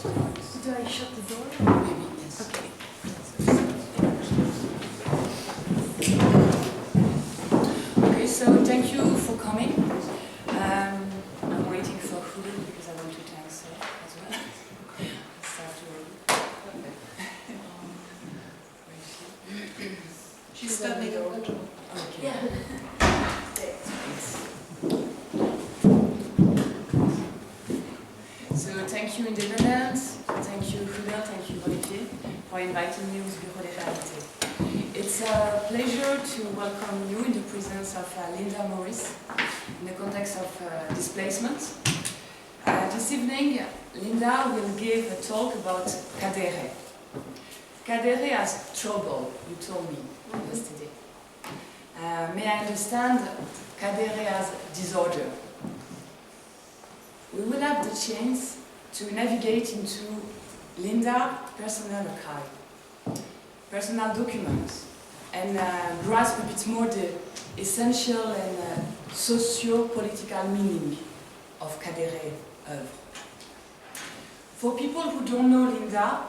Do I shut the door? Maybe, yes. Okay. Okay, so thank you for coming. I'm waiting for Lilou because I want to thank her as well. Start to She's standing over. Okay. Yeah. So thank you in the Netherlands, thank you Vidal, thank you Olivier for inviting me with Bureau des Réalités. It's a pleasure to welcome you in the presence of Lynda Maurice in the context of displacement. This evening, Lynda will give a talk about Cadere. Cadere has trouble, you told me yesterday. May I understand Cadere has disorder? We will have the chance to navigate into Lynda's personal archive, personal documents, and grasp a bit more the essential and socio-political meaning of Cadere's oeuvre. For people who don't know Lynda,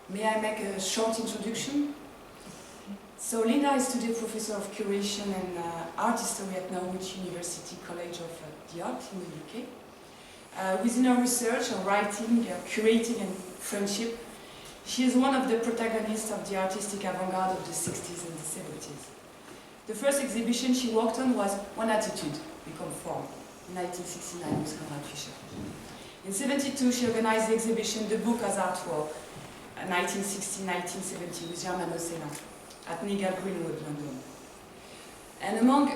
may I make a short introduction? So Lynda is today Professor of Curation and Art History at Norwich University College of the Art in the UK. Within her research on writing, curating and friendship, she is one of the protagonists of the artistic avant-garde of the 60s and the 70s. The first exhibition she worked on was One Attitude, Become Form, in 1969 with Conrad Fischer. In 1972 she organized the exhibition The Book as Artwork, 1960-1970 with Germano Sena at Nigel Greenwood, London. And among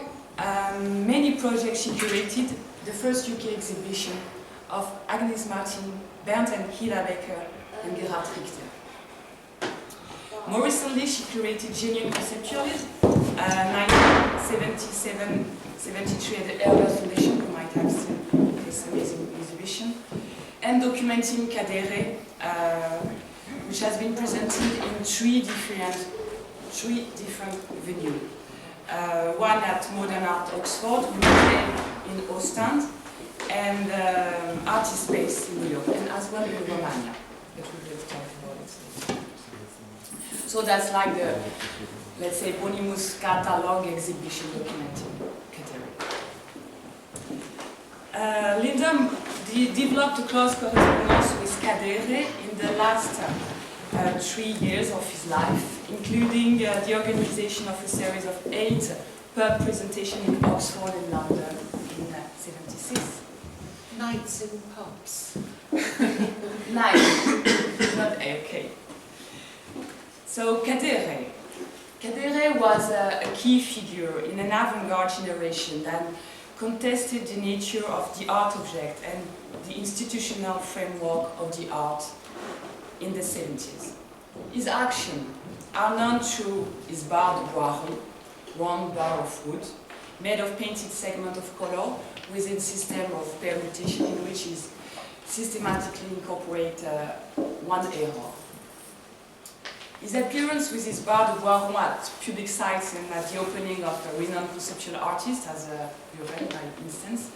many projects she curated, the first UK exhibition of Agnes Martin, Bernd and Hila Becker, and Gerhard Richter. More recently, she curated Genuine Conceptualism, 1977-73 at the Hervé Foundation, you might have seen this amazing exhibition, and documenting Cadere, which has been presented in three different venues. One at Modern Art Oxford, in Ostend, and Artist Space in New York, and as well in Romania, but we will talk about it. So that's like the, let's say, Bonimus catalog exhibition documenting Cadere. Lynda developed a close correspondence with Cadere in the last 3 years of his life, including the organization of a series of 8 pub presentations in Oxford and London in 1976. Nights in pubs. Nights, not okay. So Cadere. Cadere was a key figure in an avant-garde generation that contested the nature of the art object and the institutional framework of the art in the 70s. His actions are known through his bar de boiron, round bar of wood, made of painted segment of color within a system of permutation in which he systematically incorporates one error. His appearance with his bar de boiron at public sites and at the opening of a renowned conceptual artist, as Hervé, by instance,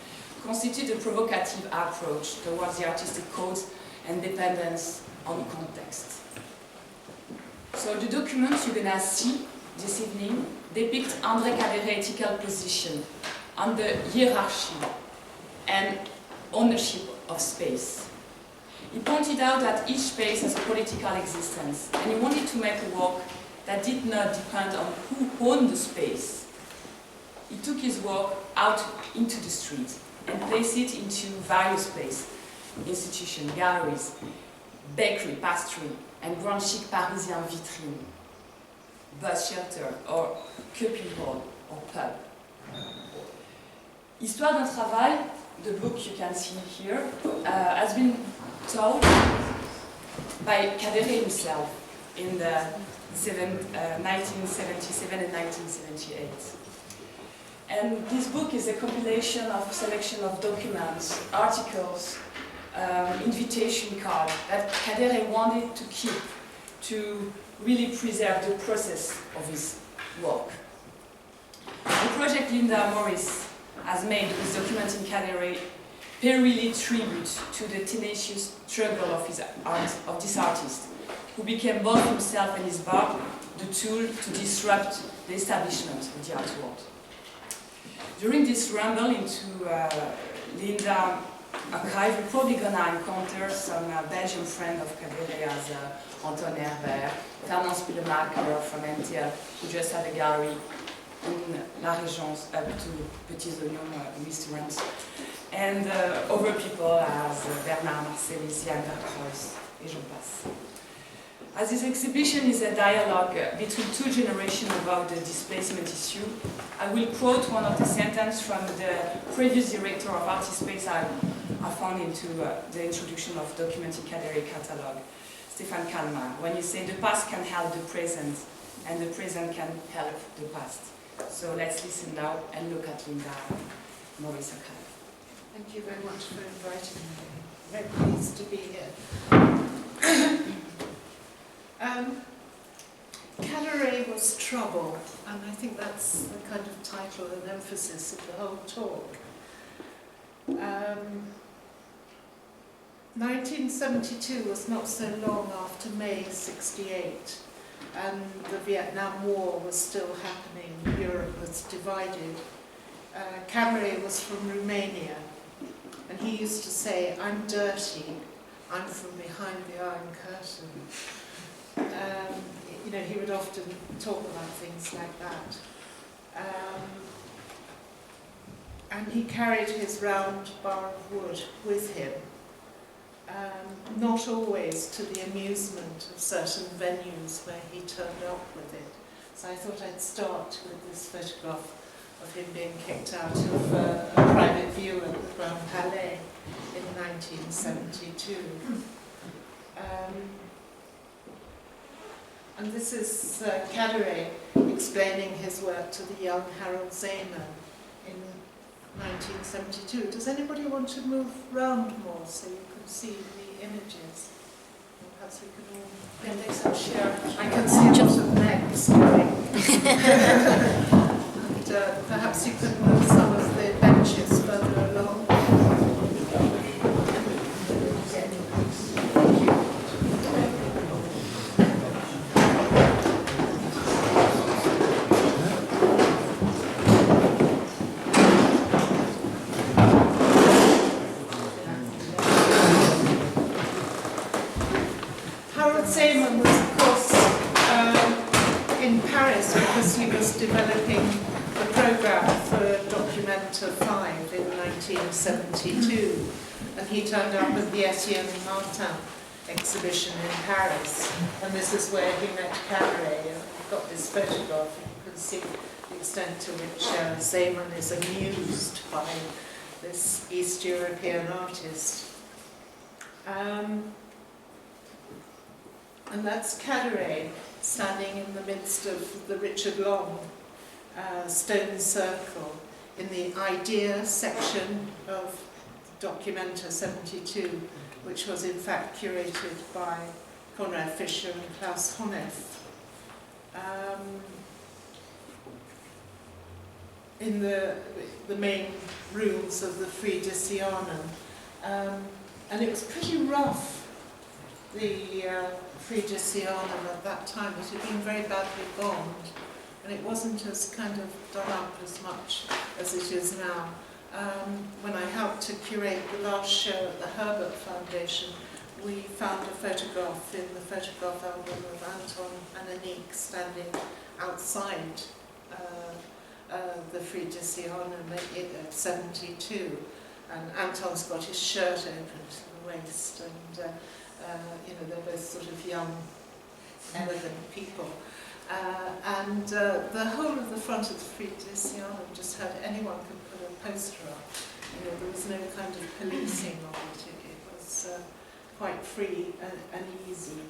constitute a provocative approach towards the artistic codes and dependence on context. So the documents you're gonna see this evening depict André Cadere's ethical position on the hierarchy and ownership of space. He pointed out that each space has a political existence, and he wanted to make a work that did not depend on who owned the space. He took his work out into the street and placed it into various places, institutions, galleries, bakery, pastry, and grand chic Parisian vitrine, bus shelter, or cupping hall, or pub. Histoire d'un travail, the book you can see here, has been told by Cadere himself in the 1977 and 1978. And this book is a compilation of a selection of documents, articles, invitation card that Cadere wanted to keep to really preserve the process of his work. The project Lynda Maurice has made with documenting Cadere pay really tribute to the tenacious struggle of this artist, who became both himself and his bar the tool to disrupt the establishment of the art world. During this rumble into Lynda archive, we're probably gonna encounter some Belgian friend of Cadere as Anton Hervé, Fernand Spielemaker from NTL, who just had a gallery in La Régence up to Petits Oignons restaurants, and other people as Bernard Marcelis, Jan Verkreuz, et j'en passe. As this exhibition is a dialogue between two generations about the displacement issue, I will quote one of the sentences from the previous director of Artispace I found into the introduction of documented Cadere catalog, Stéphane Kalmar, when he said the past can help the present and the present can help the past. So let's listen now and look at Lynda Maurice archive. Thank you very much for inviting me. Very pleased to be here. Cadere was trouble, and I think that's the kind of title and emphasis of the whole talk. 1972 was not so long after May '68, and the Vietnam War was still happening. Europe was divided. Cadere was from Romania, and he used to say, "I'm dirty, I'm from behind the Iron Curtain." You know, he would often talk about things like that. And he carried his round bar of wood with him, not always to the amusement of certain venues where he turned up with it. So I thought I'd start with this photograph of him being kicked out of a private view at the Grand Palais in 1972. And this is Cadere explaining his work to the young Harold Zeeman in 1972. Does anybody want to move round more so you can see the images? Or perhaps we could all... Can they some share? I can see a lot of necks going. And perhaps you could move some of the benches further along. Zeeman was, of course, in Paris because he was developing the programme for Documenta 5 in 1972, and he turned up at the Etienne Martin exhibition in Paris, and this is where he met Cadere, and I've got this photograph, and you can see the extent to which Zeeman is amused by this East European artist. And that's Cadere standing in the midst of the Richard Long stone circle in the idea section of Documenta 72, which was in fact curated by Konrad Fischer and Klaus Honneth. In the main rooms of the Friedrichianum. And it was pretty rough, the Friedrichianum at that time. It had been very badly bombed, and it wasn't as kind of done up as much as it is now. When I helped to curate the last show at the Herbert Foundation, we found a photograph in the photograph album of Anton and Anique standing outside the Friedrichianum at 72, and Anton's got his shirt open to the waist, and you know, they're both sort of young, elegant people. And the whole of the front of the Friedrichianum just had anyone could put a poster up. You know, there was no kind of policing of it. It was quite free and easy.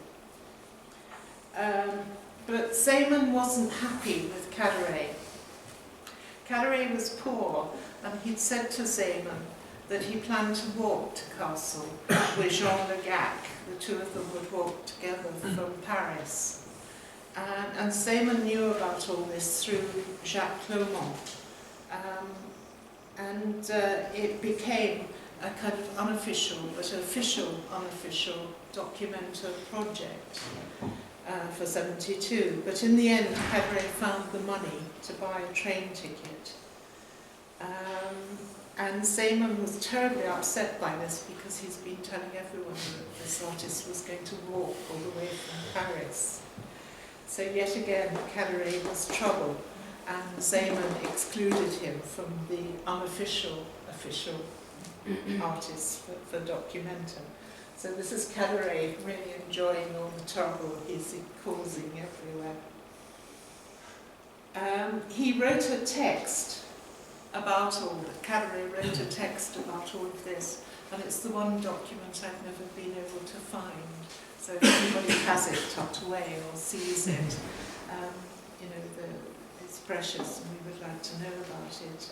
But Zeeman wasn't happy with Cadere. Cadere was poor, and he'd said to Zeeman that he planned to walk to Castle with Jean Le Gac. The two of them would walk together from Paris. And Zeeman knew about all this through Jacques Clement. And it became a kind of unofficial, but official, unofficial documenter project for 72. But in the end, Cadere found the money to buy a train ticket. And Simon was terribly upset by this because he's been telling everyone that this artist was going to walk all the way from Paris. So yet again, Cadere was trouble, and Simon excluded him from the unofficial official artists for Documenta. So this is Cadere really enjoying all the trouble he's causing everywhere. He wrote a text about all that. Cadere wrote a text about all of this, and it's the one document I've never been able to find. So if anybody has it tucked away or sees it, you know, it's precious, and we would like to know about it.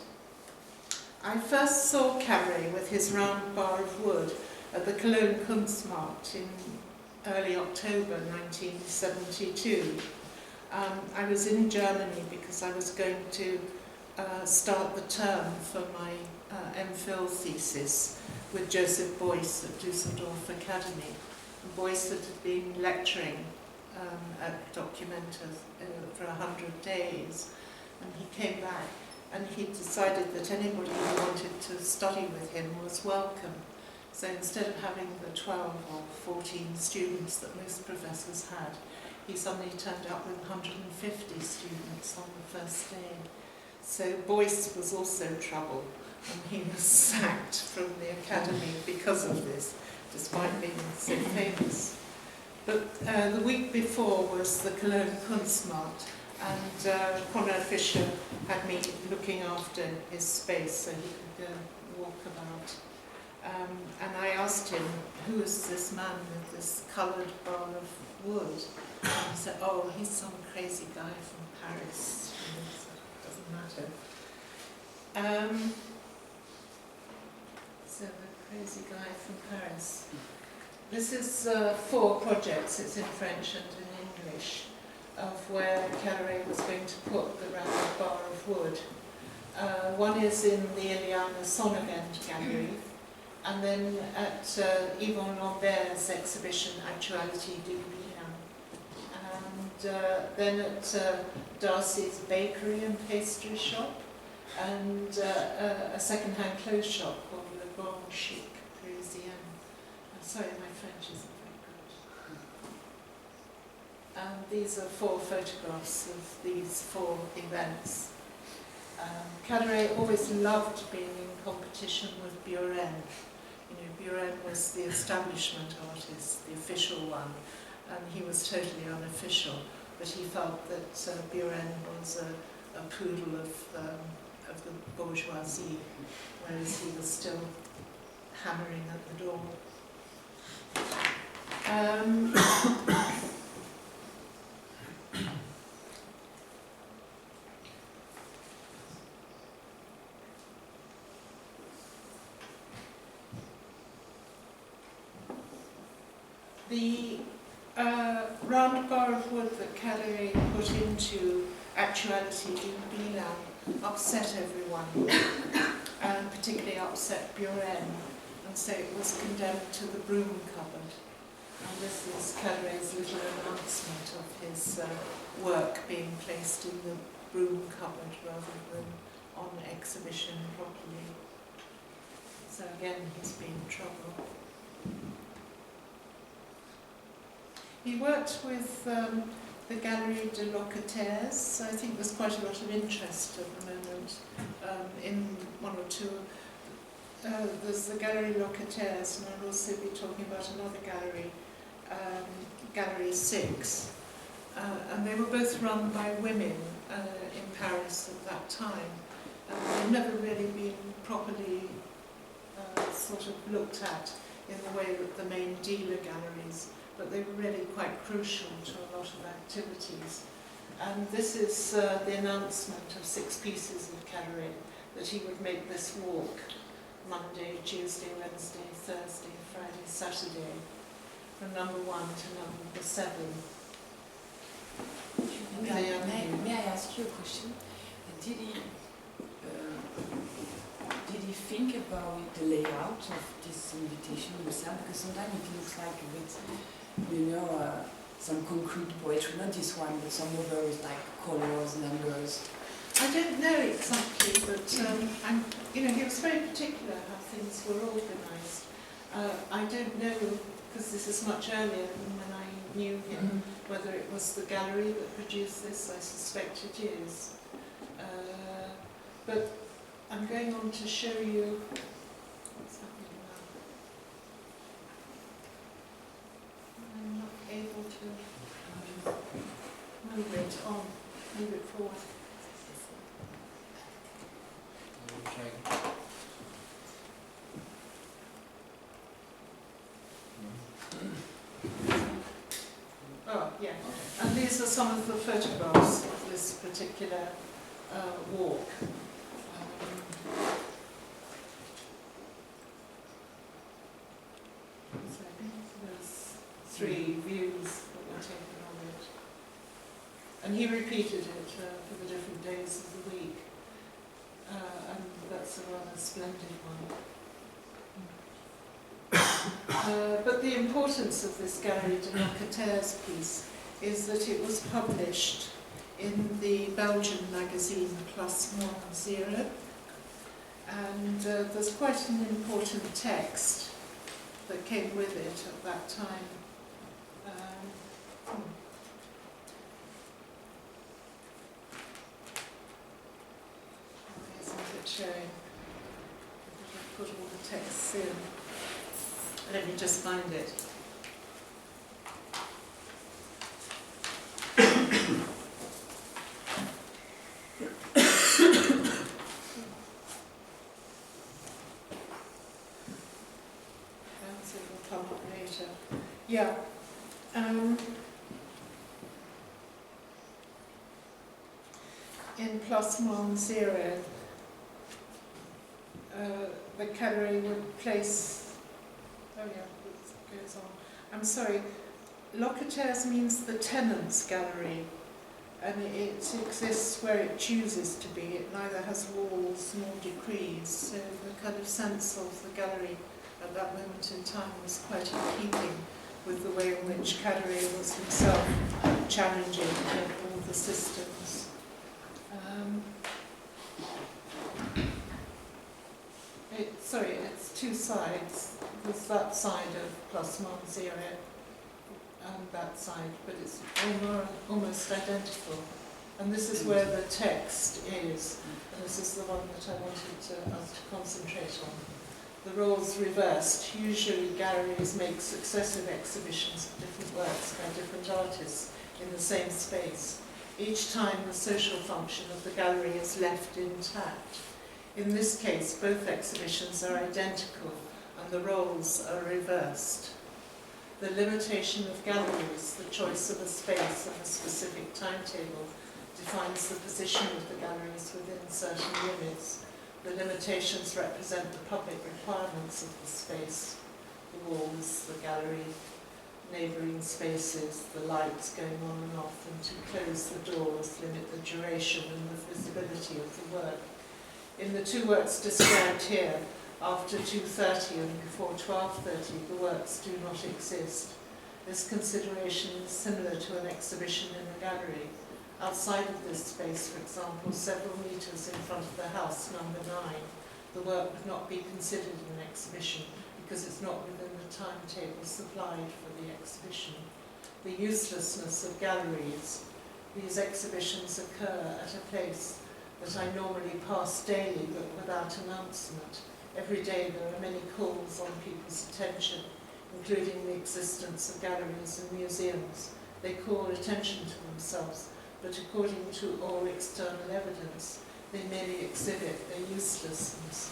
I first saw Cadere with his round bar of wood at the Cologne Kunstmarkt in early October 1972. I was in Germany because I was going to start the term for my MPhil thesis with Joseph Beuys at Düsseldorf Academy. And Beuys had been lecturing at Documenta for 100 days, and he came back and he decided that anybody who wanted to study with him was welcome. So instead of having the 12 or 14 students that most professors had, he suddenly turned up with 150 students on the first day. So Beuys was also trouble, and he was sacked from the academy because of this, despite being so famous. But the week before was the Cologne Kunstmarkt, and Konrad Fischer had me looking after his space so he could walk about. And I asked him, who is this man with this coloured bar of wood? And he said, oh, he's some crazy guy from Paris. Doesn't matter. So the crazy guy from Paris. This is 4 projects, it's in French and in English, of where Cadere was going to put the round bar of wood. One is in the Eliane Sonnevent Gallery, and then at Yvon Lambert's exhibition Actualité du Bilan, and then at Darcy's bakery and pastry shop, and a second-hand clothes shop called Le Grand Chic Parisien. I'm sorry, my French isn't very good. And these are 4 photographs of these 4 events. Cadere always loved being in competition with Buren. You know, Buren was the establishment artist, the official one, and he was totally unofficial. But he felt that Buren was a poodle of the bourgeoisie, whereas he was still hammering at the door. The round bar of wood that Cadere put into Actualité du Bilan upset everyone, and particularly upset Buren, and so it was condemned to the broom cupboard. And this is Cadere's little announcement of his work being placed in the broom cupboard rather than on exhibition properly. So again, he's been in trouble. He worked with the Galerie de Locataires. I think there's quite a lot of interest at the moment in 1 or 2. There's the Galerie Locataires, and I'll also be talking about another gallery, Galerie 6. And they were both run by women in Paris at that time. They've never really been properly sort of looked at in the way that the main dealer galleries, but they were really quite crucial to a lot of activities. And this is the announcement of 6 pieces of Cadere, that he would make this walk Monday, Tuesday, Wednesday, Thursday, Friday, Saturday, from number 1 to number 7. May I ask you a question? Did he really think about the layout of this invitation yourself? Because sometimes it looks like a bit, you know, some concrete poetry, not this one, but some other with like colors, numbers. I don't know exactly, but you know, he was very particular how things were organised. I don't know, because this is much earlier than when I knew him, whether it was the gallery that produced this. I suspect it is. But I'm going on to show you what's happening now. I'm not able to move it on, move it forward. Okay. Oh, yeah. And these are some of the photographs of this particular walk. So there's 3 views that were taken of it. And he repeated it for the different days of the week. And that's a rather splendid one. But the importance of this Galerie de Locataires piece is that it was published in the Belgian magazine +10, and there's quite an important text that came with it at that time. Why isn't it showing? I've put all the texts in. Let me just find it. It will come up later. Yeah. In +10, the Cadere would place. Oh yeah, it goes on. I'm sorry. Locataires means the tenant's gallery, and it exists where it chooses to be. It neither has walls nor decrees, so the kind of sense of the gallery at that moment in time was quite in keeping with the way in which Cadere was himself challenging all the systems. It's 2 sides. There's that side of +10 and that side, but it's almost identical. And this is where the text is. And this is the one that I wanted us to concentrate on. The roles reversed. Usually galleries make successive exhibitions of different works by different artists in the same space. Each time the social function of the gallery is left intact. In this case, both exhibitions are identical and the roles are reversed. The limitation of galleries, the choice of a space and a specific timetable, defines the position of the galleries within certain limits. The limitations represent the public requirements of the space, the walls, the gallery, neighbouring spaces, the lights going on and off, and to close the doors limit the duration and the visibility of the work. In the 2 works described here, after 2:30 and before 12:30, the works do not exist. This consideration is similar to an exhibition in a gallery. Outside of this space, for example, several metres in front of the house, number 9, the work would not be considered an exhibition because it's not within the timetable supplied for the exhibition. The uselessness of galleries. These exhibitions occur at a place that I normally pass daily but without announcement. Every day there are many calls on people's attention, including the existence of galleries and museums. They call attention to themselves, but according to all external evidence, they merely exhibit their uselessness.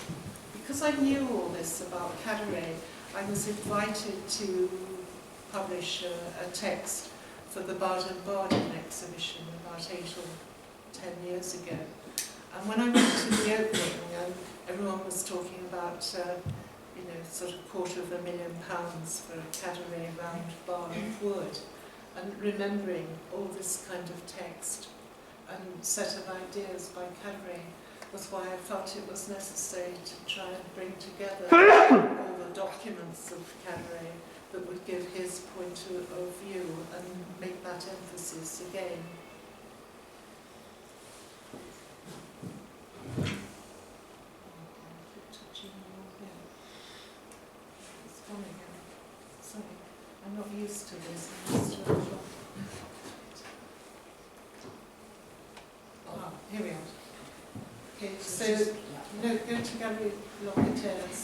Because I knew all this about Cadere, I was invited to publish a text for the Baden-Baden exhibition about 8 or 10 years ago. And when I went to the opening, everyone was talking about, sort of £250,000 for a Cadere round bar of wood, and remembering all this kind of text and set of ideas by Cadere. was why I felt it was necessary to try and bring together all the documents of Cadere that would give his point of view and make that emphasis again. It's gone again. Sorry, I'm not used to this. I'm used to it. Ah, here we are. Okay, so no, go to Galerie Locataires.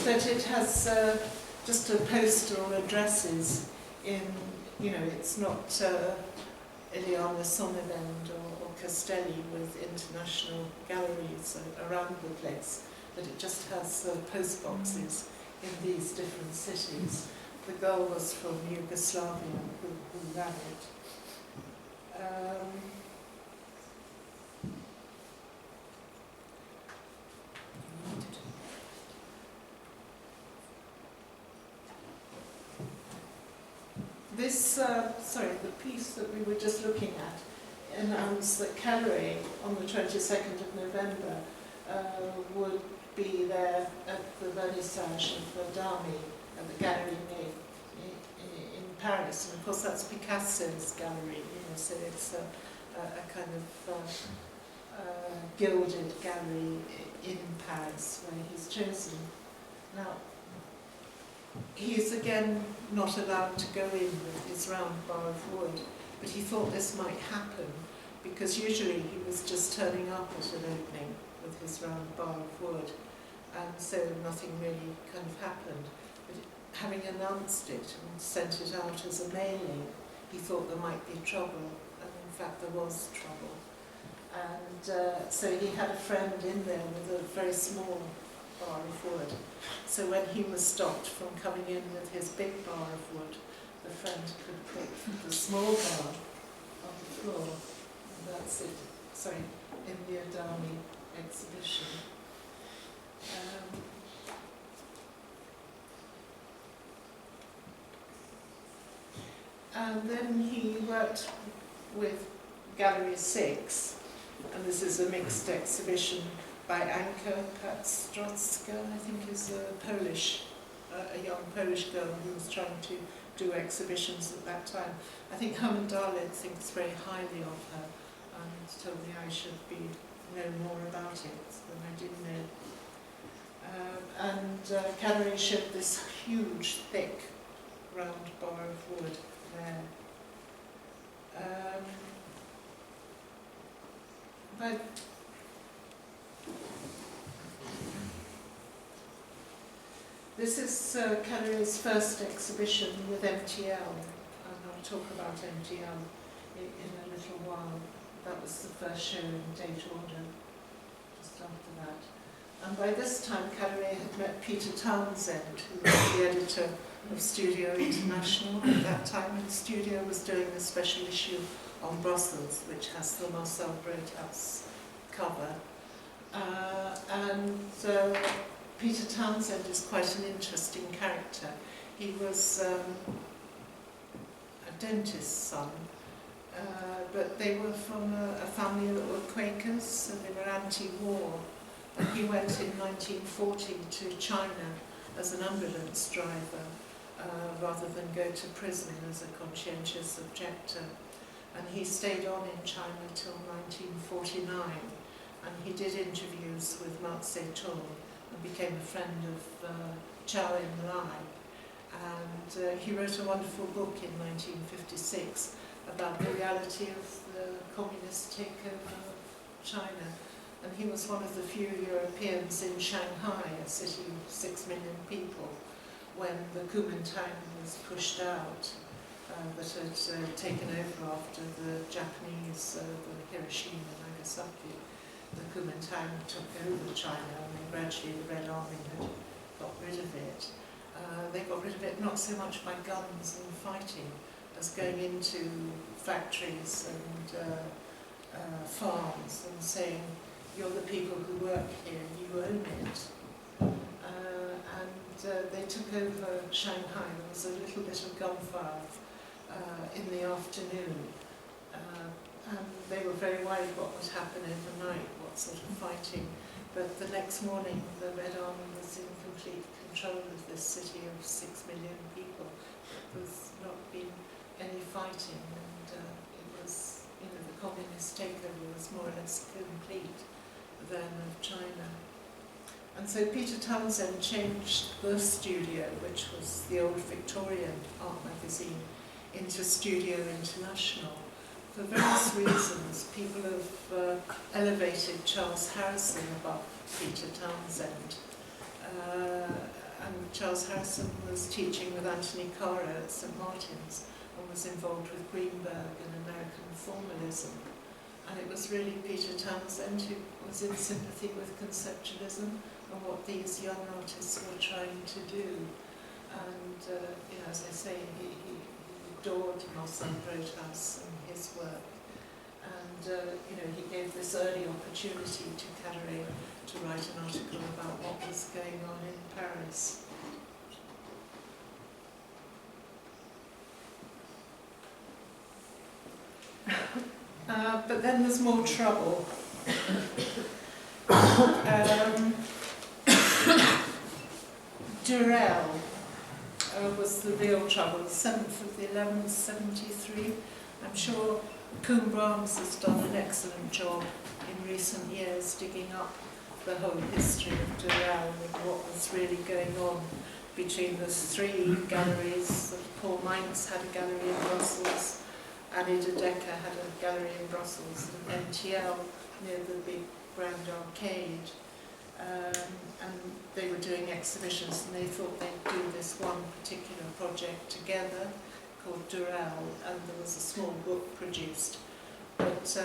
That it has just a poster or addresses in, you know, it's not Iliana Sonnevend or Castelli with international galleries around the place, but it just has post boxes in these different cities. The girl was from Yugoslavia who ran it. This, the piece that we were just looking at announced that Cadere on the 22nd of November would be there at the vernissage of the Dami at the Galerie in Paris. And of course that's Picasso's gallery, you know, so it's a kind of gilded gallery in Paris where he's chosen. Now, he's again not allowed to go in with his round bar of wood, but he thought this might happen because usually he was just turning up at an opening with his round bar of wood, and so nothing really kind of happened. But having announced it and sent it out as a mailing, he thought there might be trouble, and in fact there was trouble. And so he had a friend in there with a very small bar of wood. So when he was stopped from coming in with his big bar of wood, the friend could put the small bar on the floor. And that's it, sorry, in the Adami exhibition. And then he worked with Gallery 6, and this is a mixed exhibition by Anka Pastrocka, I think is a young Polish girl who was trying to do exhibitions at that time. I think Herman Dahled thinks very highly of her and told me I should know more about it than I did know. Cadere showed this huge, thick, round bar of wood there. But this is Cadere's first exhibition with MTL, and I'll talk about MTL in a little while. That was the first show in date order, just after that. And by this time Cadere had met Peter Townsend, who was the editor of Studio International at that time, and Studio was doing a special issue on Brussels, which has the Marcel Broodhouse cover. Peter Townsend is quite an interesting character. He was a dentist's son, but they were from a family that were Quakers, so they were anti-war. And he went in 1940 to China as an ambulance driver, rather than go to prison as a conscientious objector. And he stayed on in China till 1949, and he did interviews with Mao Zedong and became a friend of Zhou Enlai. And he wrote a wonderful book in 1956 about the reality of the communist takeover of China. And he was one of the few Europeans in Shanghai, a city of 6 million people, when the Kuomintang was pushed out, that had taken over after the Japanese, the Hiroshima and Nagasaki. The Kuomintang took over China, and then gradually the Red Army had got rid of it. They got rid of it not so much by guns and fighting as going into factories and farms and saying, you're the people who work here, you own it. They took over Shanghai. There was a little bit of gunfire in the afternoon. and they were very worried what would happen overnight, what sort of fighting. But the next morning, the Red Army was in complete control of this city of 6 million people. There was not been any fighting, and it was, you know, the communist takeover was more or less complete then of China. And so Peter Townsend changed the studio, which was the old Victorian art magazine, into Studio International. For various reasons, people have elevated Charles Harrison above Peter Townsend. And Charles Harrison was teaching with Anthony Cara at St Martin's and was involved with Greenberg and American formalism. And it was really Peter Townsend who was in sympathy with conceptualism and what these young artists were trying to do. And, you know, as I say, he adored Marcel Groothuis and his work. And, you know, he gave this early opportunity to Cadere to write an article about what was going on in Paris. But then there's more trouble. Durel was the real trouble, the 7th of the 11th, 73. I'm sure Koen Brahms has done an excellent job in recent years digging up the whole history of Durel and what was really going on between the three galleries. Paul Mainz had a gallery in Brussels, Annie de Decker had a gallery in Brussels, and NTL near the big Grand Arcade. And they were doing exhibitions, and they thought they'd do this one particular project together called Durel, and there was a small book produced. But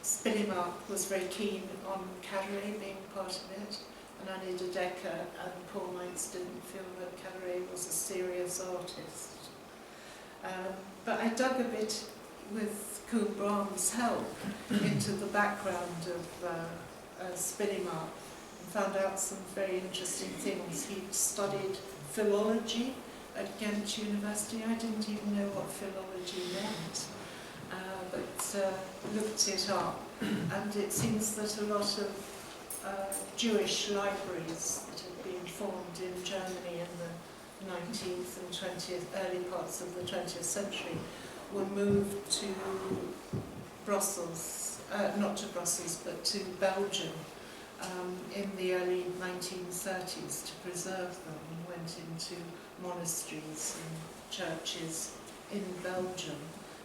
Spillimark was very keen on Cadere being part of it, and Annie de Decker and Paul Mainz didn't feel that Cadere was a serious artist. But I dug a bit with Koen Brahms' help into the background of Spillimark and found out some very interesting things. He'd studied philology at Ghent University. I didn't even know what philology meant, but looked it up, and it seems that a lot of Jewish libraries that had been formed in Germany in the 19th and 20th, early parts of the 20th century, were moved to Brussels, not to Brussels, but to Belgium in the early 1930s to preserve them, and went into monasteries and churches in Belgium.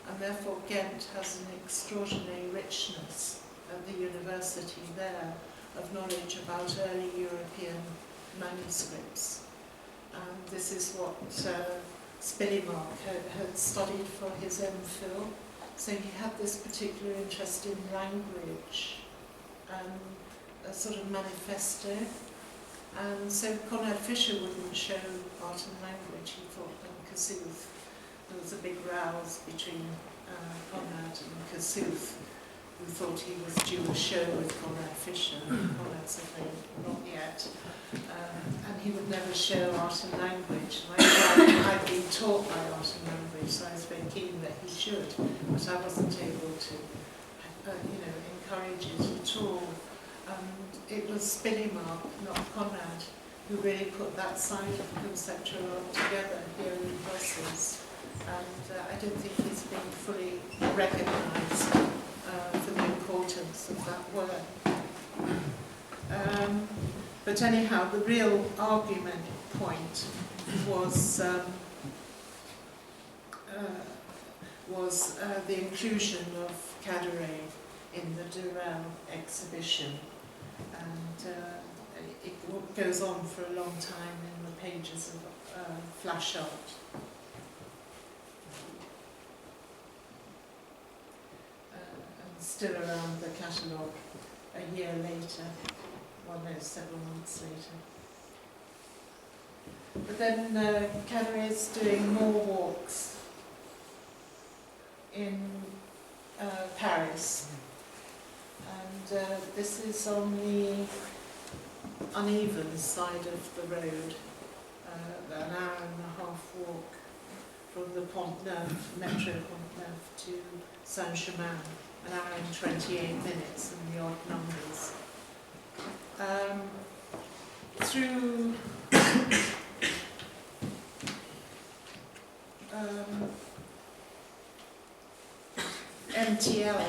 And therefore Ghent has an extraordinary richness at the university there of knowledge about early European manuscripts. And this is what Spillimark had studied for his MPhil. So he had this particular interest in language and a sort of manifesto. And so Conrad Fischer wouldn't show art and language. He thought in Kossuth there was a big rows between Conrad and Kossuth, who thought he was due a show with Conrad Fischer. Conrad's afraid not yet. And he would never show art and language. I'd been taught by art and language, so I was very keen that he should, but I wasn't able to, encourage it at all. And it was Spillimark, not Conrad, who really put that side of conceptual art together here in Brussels. And I don't think he's been fully recognised for the importance of that work. But anyhow, the real argument point was the inclusion of Cadere in the Durel exhibition, and it goes on for a long time in the pages of flash art. And still around the catalogue a year later. Well, no, several months later. But then Cadere is doing more walks in Paris, and this is on the uneven side of the road, an hour and a half walk from the Pont Neuf, Metro Pont Neuf, to Saint-Germain, an hour and 28 minutes in the odd numbers. Through MTL,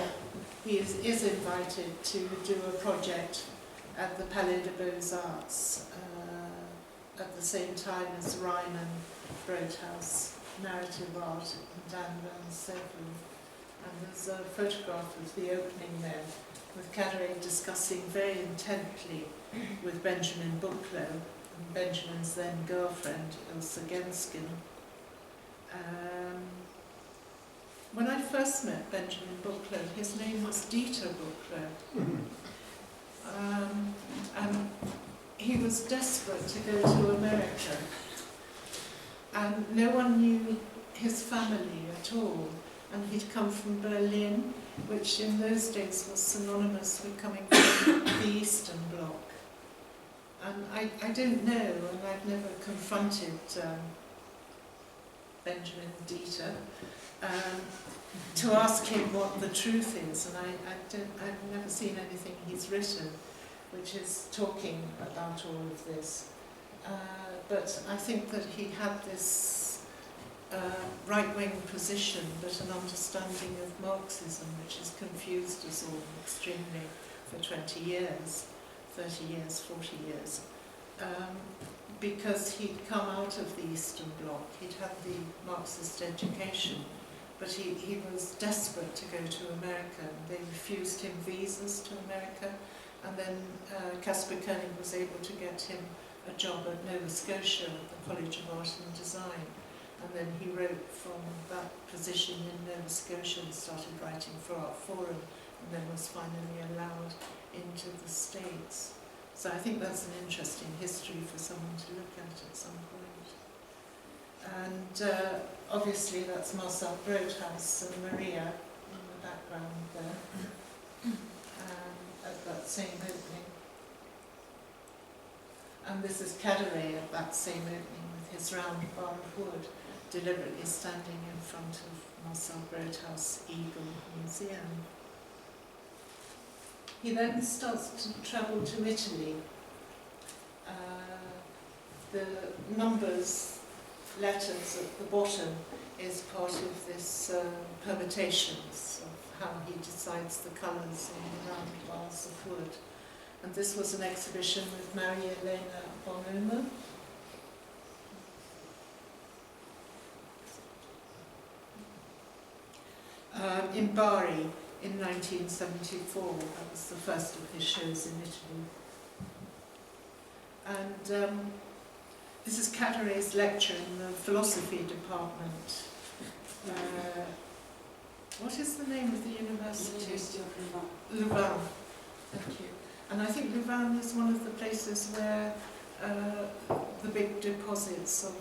he is invited to do a project at the Palais de Beaux-Arts at the same time as Ryman Broadhouse, Narrative Art, and Dan Van Severn. And there's a photograph of the opening there, with Cadere discussing very intently with Benjamin Bucklow, and Benjamin's then girlfriend, Ilse Genskin. When I first met Benjamin Bucklow, his name was Dieter Bucklow. And he was desperate to go to America. And no one knew his family at all. And he'd come from Berlin, which in those days was synonymous with coming from the Eastern Bloc. And I don't know, and I've never confronted Benjamin Dieter to ask him what the truth is. And I've never seen anything he's written which is talking about all of this. But I think that he had this right-wing position, but an understanding of Marxism, which has confused us all extremely for 20 years, 30 years, 40 years, because he'd come out of the Eastern Bloc, he'd had the Marxist education, but he was desperate to go to America. They refused him visas to America, and then Caspar Koenig was able to get him a job at Nova Scotia at the College of Art and Design. And then he wrote from that position in Nova Scotia and started writing for Art Forum, and then was finally allowed into the States. So I think that's an interesting history for someone to look at some point. And obviously that's Marcel Broadhouse and Maria in the background there, at that same opening. And this is Cadere at that same opening with his round bar of wood, deliberately standing in front of Marcel Broadhouse Eagle Museum. He then starts to travel to Italy. The numbers, letters at the bottom is part of this permutations of how he decides the colours in the round bars of wood. And this was an exhibition with Maria Elena Bonuma. In Bari in 1974. That was the first of his shows in Italy. And this is Cadere's lecture in the philosophy department. What is the name of the university? University of Louvain. Louvain. Thank you. And I think Louvain is one of the places where the big deposits of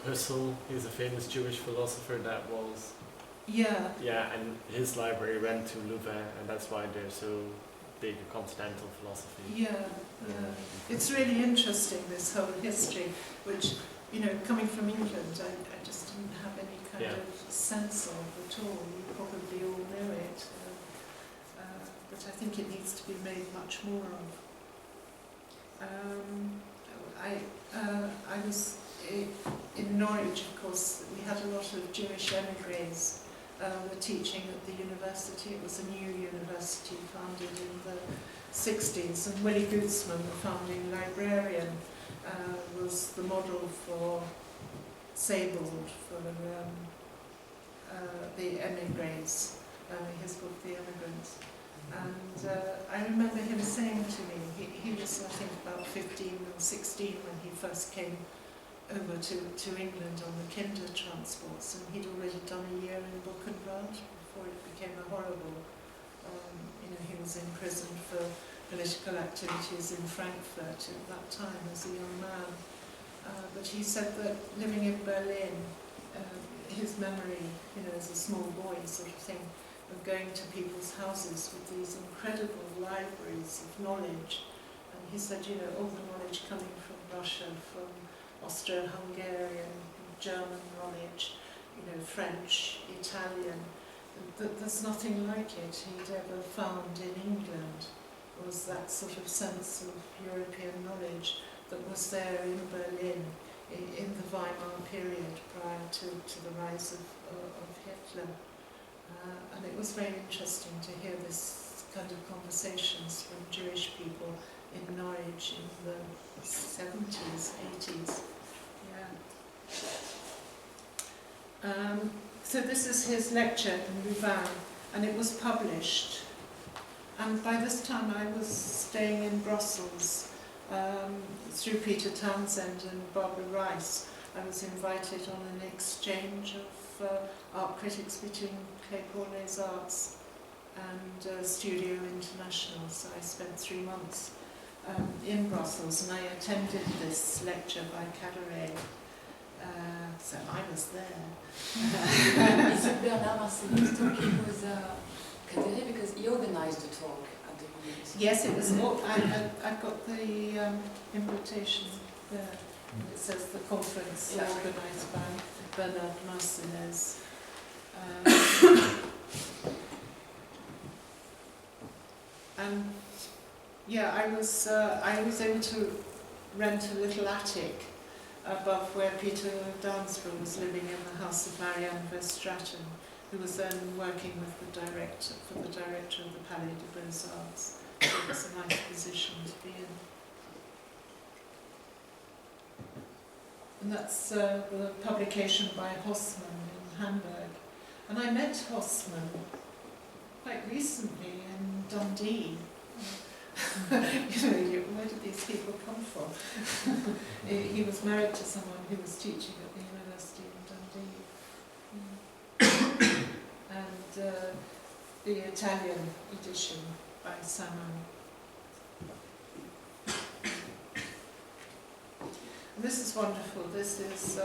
Husserl is a famous Jewish philosopher that was... Yeah. Yeah, and his library went to Louvain, and that's why they're so big a continental philosophy. Yeah. It's really interesting, this whole history, which, you know, coming from England, I just didn't have any kind of sense of at all. You probably all know it. But I think it needs to be made much more of. I was in Norwich, of course. We had a lot of Jewish emigres were teaching at the university. It was a new university founded in the 60s, and Willie Gootsman, the founding librarian, was the model for Seybold, for the emigres, his book The Immigrants. And I remember him saying to me, he was I think about 15 or 16 when he first came over to England on the Kinder transports, and he'd already done a year in Buchenwald before it became a horrible, you know, he was in prison for political activities in Frankfurt at that time as a young man. But he said that living in Berlin, his memory, you know, as a small boy sort of thing, of going to people's houses with these incredible libraries of knowledge. And he said, you know, all the knowledge coming from Russia, from Austro-Hungarian, German knowledge, you know, French, Italian. There's nothing like it he'd ever found in England, was that sort of sense of European knowledge that was there in Berlin in the Weimar period prior to the rise of Hitler. And it was very interesting to hear this kind of conversations from Jewish people in Norwich in the 70s, 80s. Yeah. So this is his lecture in Louvain, and it was published. And by this time I was staying in Brussels through Peter Townsend and Barbara Rice. I was invited on an exchange of art critics between Claypole Les Arts and Studio International. So I spent 3 months in Brussels, and I attended this lecture by Cadere. So I was there. Is it Bernard Marcel's talking with Cadere, because he organized the talk at the moment? Yes, it was. I've got the invitation there. It says the conference organised by Bernard Marcelez. And yeah, I was able to rent a little attic above where Peter Dansborough was living in the house of Marianne Verstraeten, who was then working with the director of the Palais de Beaux-Arts. So it was a nice position to be in. And that's the publication by Hossmann in Hamburg. And I met Hossmann quite recently in Dundee. You know, where did these people come from? He was married to someone who was teaching at the university in Dundee. And the Italian edition by Saman. And this is wonderful. This is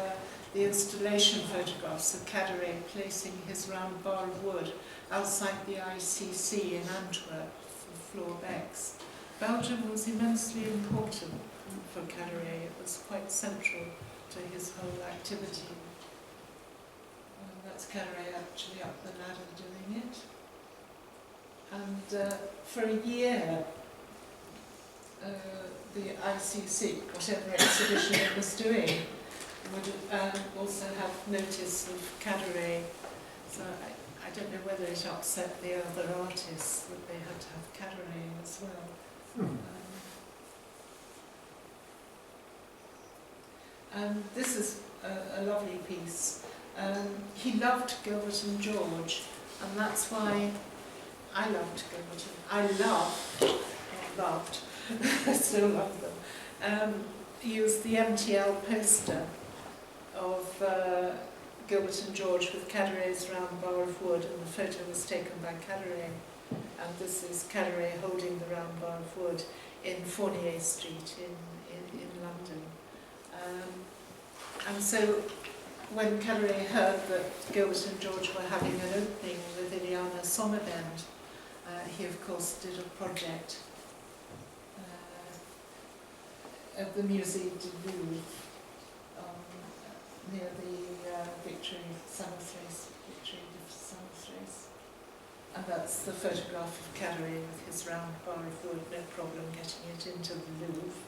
the installation photographs of Cadere placing his round bar of wood outside the ICC in Antwerp for Floor Becks. Belgium was immensely important for Cadere. It was quite central to his whole activity. And that's Cadere actually up the ladder doing it. And for a year, the ICC, whatever exhibition it was doing, would also have notice of Cadere. So I don't know whether it upset the other artists that they had to have Cadere as well. This is a lovely piece. He loved Gilbert and George, and that's why I loved Gilbert. Loved, I still love them. He used the MTL poster of Gilbert and George with Cadere's round bar of wood, and the photo was taken by Cadere. And this is Cadere holding the round bar of wood in Fournier Street in London. And so when Cadere heard that Gilbert and George were having an opening with Iliana Sommerbend, he of course did a project at the Musée du Louvre near the Victory Samothrace. And that's the photograph of Cadere with his round bar of wood, no problem getting it into the Louvre,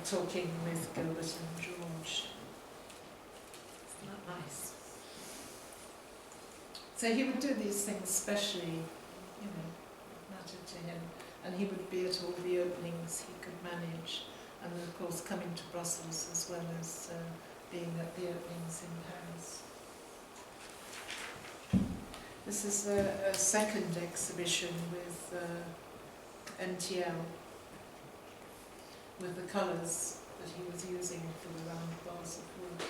talking with Gilbert and George. Isn't that nice? So he would do these things specially, you know, mattered to him, and he would be at all the openings he could manage, and of course coming to Brussels as well as being at the openings in Paris. This is a second exhibition with NTL, with the colours that he was using for the round bars of wood.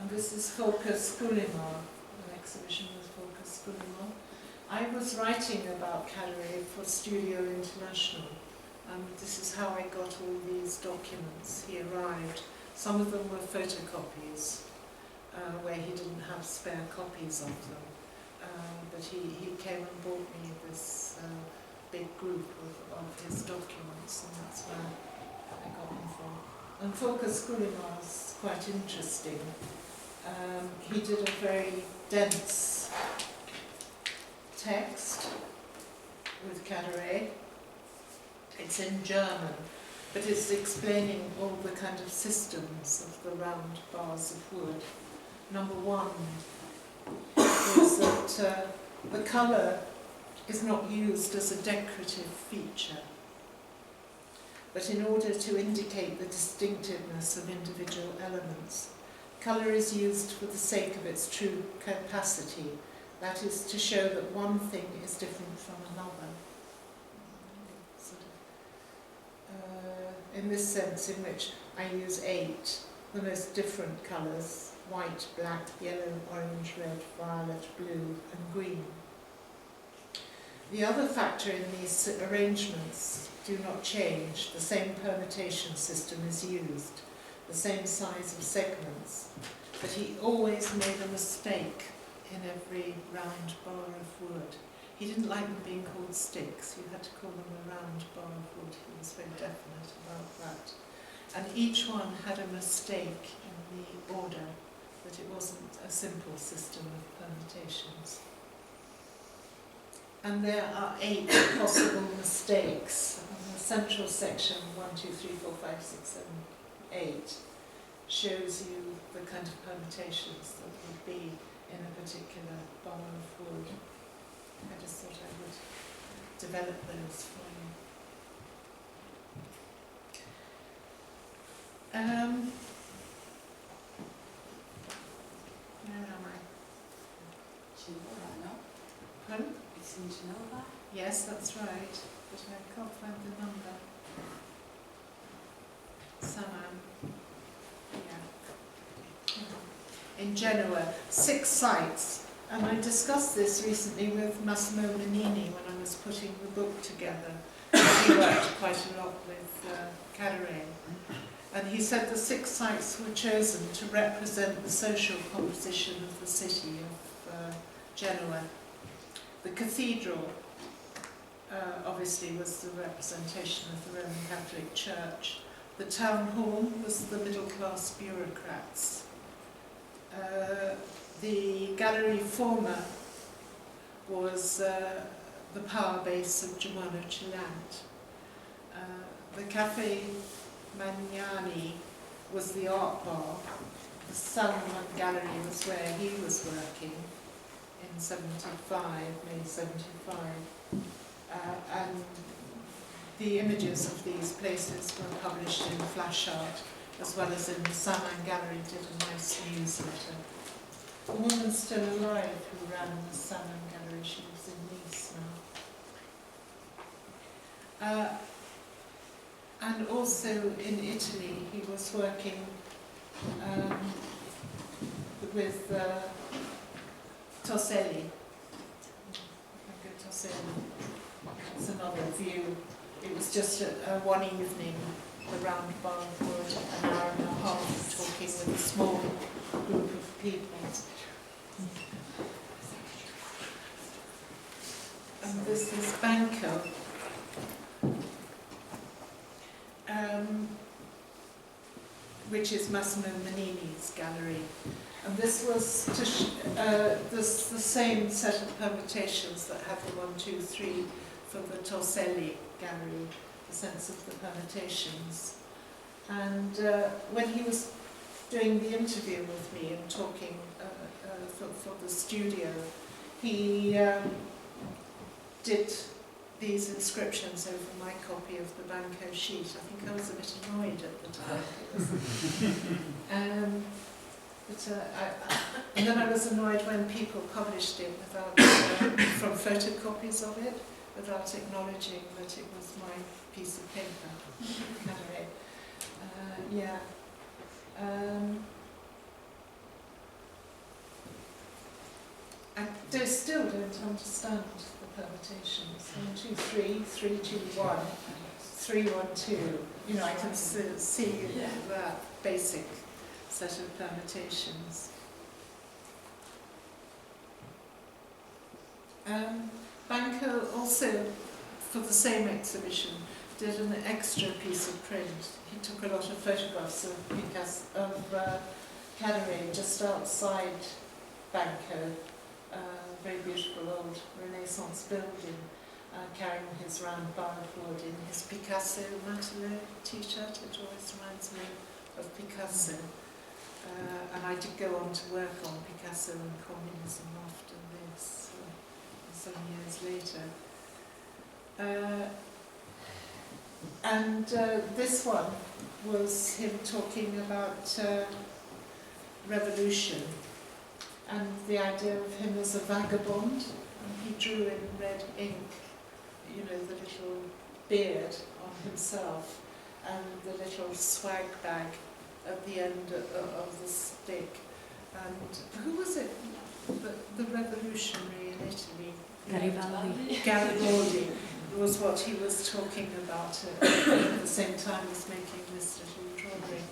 And this is Volker Schulimar, an exhibition with Volker Schulimar. I was writing about Cadere for Studio International, and this is how I got all these documents. He arrived. Some of them were photocopies, where he didn't have spare copies of them. But he came and brought me this big group of his documents, and that's where I got him for. And Focus Gullimar is quite interesting. He did a very dense text with Cadere. It's in German, but it's explaining all the kind of systems of the round bars of wood. Number one is that the colour is not used as a decorative feature, but in order to indicate the distinctiveness of individual elements. Colour is used for the sake of its true capacity, that is, to show that one thing is different from another. In this sense, in which I use 8, the most different colours: white, black, yellow, orange, red, violet, blue and green. The other factor in these arrangements do not change. The same permutation system is used, the same size of segments, but he always made a mistake in every round bar of wood. He didn't like them being called sticks. You had to call them a round bar of wood. He was very definite about that. And each one had a mistake in the order, that it wasn't a simple system of permutations. And there are 8 possible mistakes. And the central section, 1, 2, 3, 4, 5, 6, 7, 8, shows you the kind of permutations that would be in a particular bar of wood. I just thought I would develop those for you. Where am I? Genova, no? Pardon? It's in Genova? Yes, that's right, but I can't find the number. Saman. Yeah. In Genoa, 6 sites. And I discussed this recently with Massimo Menini when I was putting the book together. He worked quite a lot with Cadere. And he said the 6 sites were chosen to represent the social composition of the city of Genoa. The cathedral, obviously, was the representation of the Roman Catholic Church. The town hall was the middle-class bureaucrats. The Galerie Forma was the power base of Giovanni Cilant. The Café Magnani was the art bar. The Salomon Gallery was where he was working in 75, May 75. And the images of these places were published in Flash Art, as well as in the Salomon Gallery did a nice newsletter. A woman still alive who ran the Salomon Gallery, she lives in Nice now. And also in Italy, he was working with Torselli. It's another view. It was just one evening, the round bar of wood, an hour and a half, talking with a small group of people. And this is Banco, which is Massimo Menini's gallery. And this was the same set of permutations that had the 1, 2, 3 for the Torselli gallery, the sense of the permutations. And when he was doing the interview with me and talking for the studio, he did these inscriptions over my copy of the Banco sheet. I think I was a bit annoyed at the time. And then I was annoyed when people published it without, from photocopies of it, without acknowledging that it was my piece of paper. Anyway, yeah. I still don't understand the permutations. 1, 2, 3, 3, 2, 1, 3, 1, 2. You know, I can see that basic set of permutations. Banco also, for the same exhibition, did an extra piece of print. He took a lot of photographs of Cadere just outside Banco, a very beautiful old Renaissance building, carrying his round bar of wood in his Picasso Matelot t-shirt. It always reminds me of Picasso. And I did go on to work on Picasso and communism after this, some years later. This one was him talking about revolution and the idea of him as a vagabond. And he drew in red ink, you know, the little beard on himself and the little swag bag at the end of the stick. And who was it? The revolutionary in Italy. Garibaldi was what he was talking about at the same time as making this little drawing.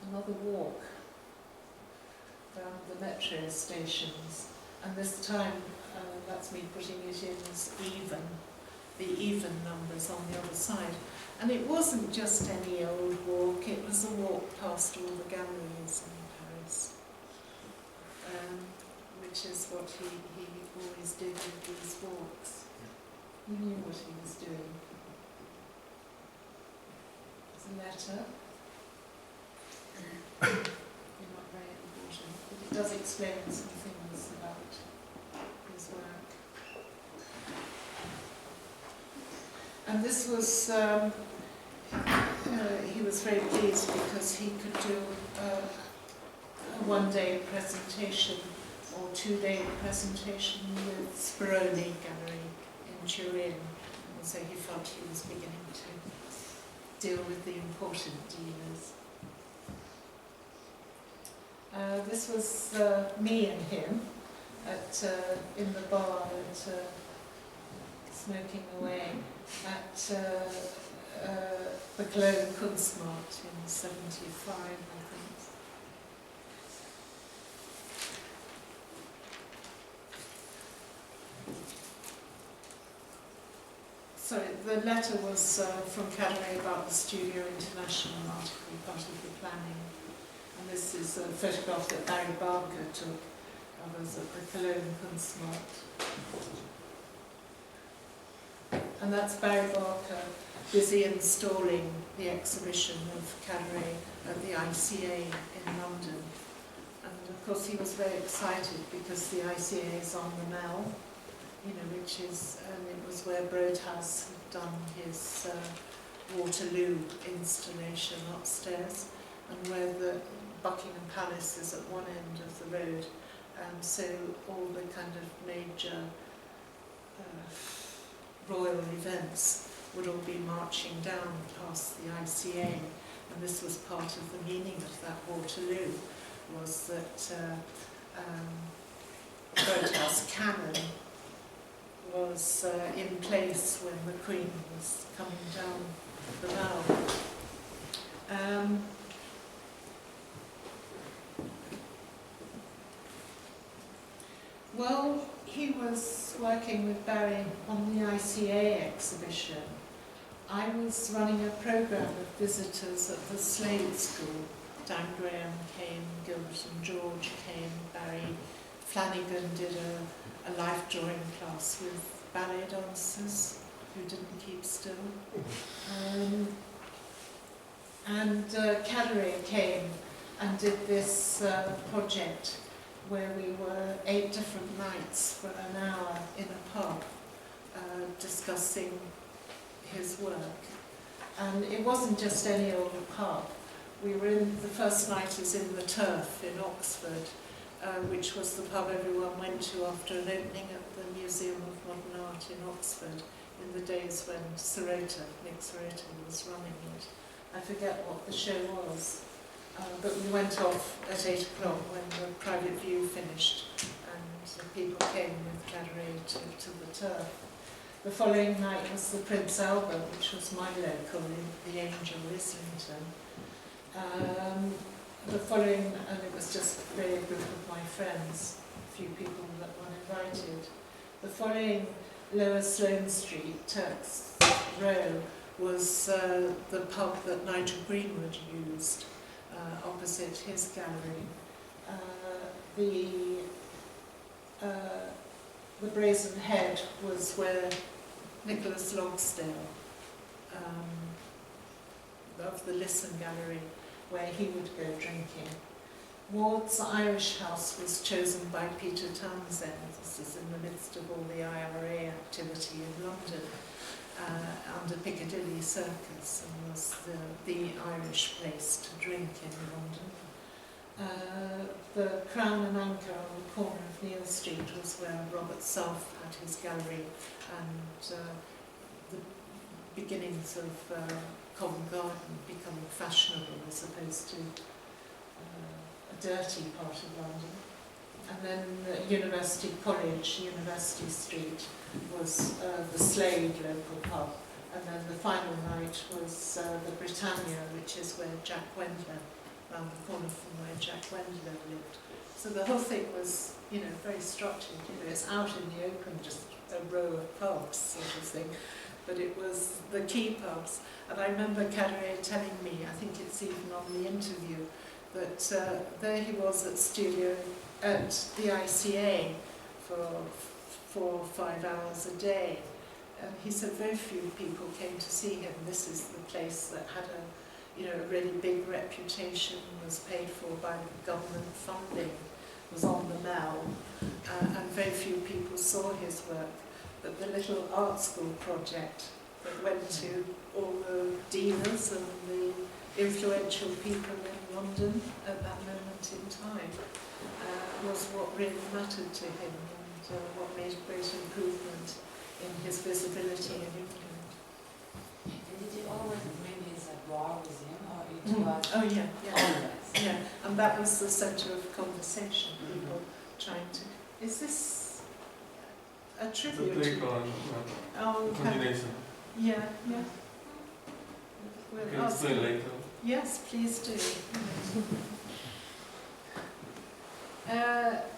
Another walk down the metro stations, and this time that's me putting it in as even, the even numbers on the other side. And it wasn't just any old walk, it was a walk past all the galleries in Paris, which is what he always did with these walks. He knew what he was doing. There's a letter. Not very important, but it does explain some things about his work. And this was, he was very pleased because he could do a one-day presentation or two-day presentation with Speroni Gallery in Turin. And so he felt he was beginning to deal with the important dealers. This was me and him in the bar smoking away at the Cologne Kunstmarkt in '75, I think. So the letter was from Cadere about the Studio International article, part of the planning. And this is a photograph that Barry Barker took of us at the Cologne Kunstmarkt. And that's Barry Barker busy installing the exhibition of Cadere at the ICA in London. And of course he was very excited because the ICA is on the Mall, you know, which is, and it was where Broadhouse had done his Waterloo installation upstairs, and where the Buckingham Palace is at one end of the road. So all the kind of major royal events would all be marching down past the ICA, and this was part of the meaning of that Waterloo, was that Broadhouse Cannon was in place when the Queen was coming down the Mall. Well, he was working with Barry on the ICA exhibition. I was running a programme of visitors at the Slade School. Dan Graham came, Gilbert and George came, Barry Flanagan did a life drawing class with ballet dancers who didn't keep still. Cadere came and did this project where we were 8 different nights for an hour in a pub discussing his work. And it wasn't just any old pub. We were in, the first night was in the Turf in Oxford, which was the pub everyone went to after an opening at the Museum of Modern Art in Oxford in the days when Nick Sirota was running it. I forget what the show was. But we went off at 8 o'clock when the private view finished, and the people came with Cadere to the Turf. The following night was the Prince Albert, which was my local in the Angel, Islington. the following, and it was just really a group of my friends, a few people that were invited. The following Lower Sloane Street, Turk's Row, was the pub that Nigel Greenwood used opposite his gallery. The Brazen Head was where Nicholas Logsdale of the Lisson Gallery, where he would go drinking. Ward's Irish House was chosen by Peter Townsend. This is in the midst of all the IRA activity in London, under Piccadilly Circus, and was the Irish place to drink in London. The Crown and Anchor on the corner of Neal Street was where Robert South had his gallery, and the beginnings of Covent Garden becoming fashionable as opposed to a dirty part of London. And then University College, University Street, was the Slade local pub. And then the final night was the Britannia, which is where Jack Wendler, round the corner from where Jack Wendler lived. So the whole thing was, very structured. It's out in the open, just a row of pubs sort of thing. But it was the key pubs. And I remember Cadere telling me, I think it's even on the interview, that there he was at the ICA for 4 or 5 hours a day. And he said very few people came to see him. This is the place that had a really big reputation, was paid for by government funding, was on the Mall, and very few people saw his work. But the little art school project that went to all the dealers and the influential people in London at that moment in time was what really mattered to him, and what made a great improvement in his visibility in England. Did he always bring his bar with him, or it was Oh yeah. always? Yeah, and that was the centre of conversation, people trying to... Is this a tribute? The take on continuation. Yeah. You We'll can ask explain you. later. Yes, please do.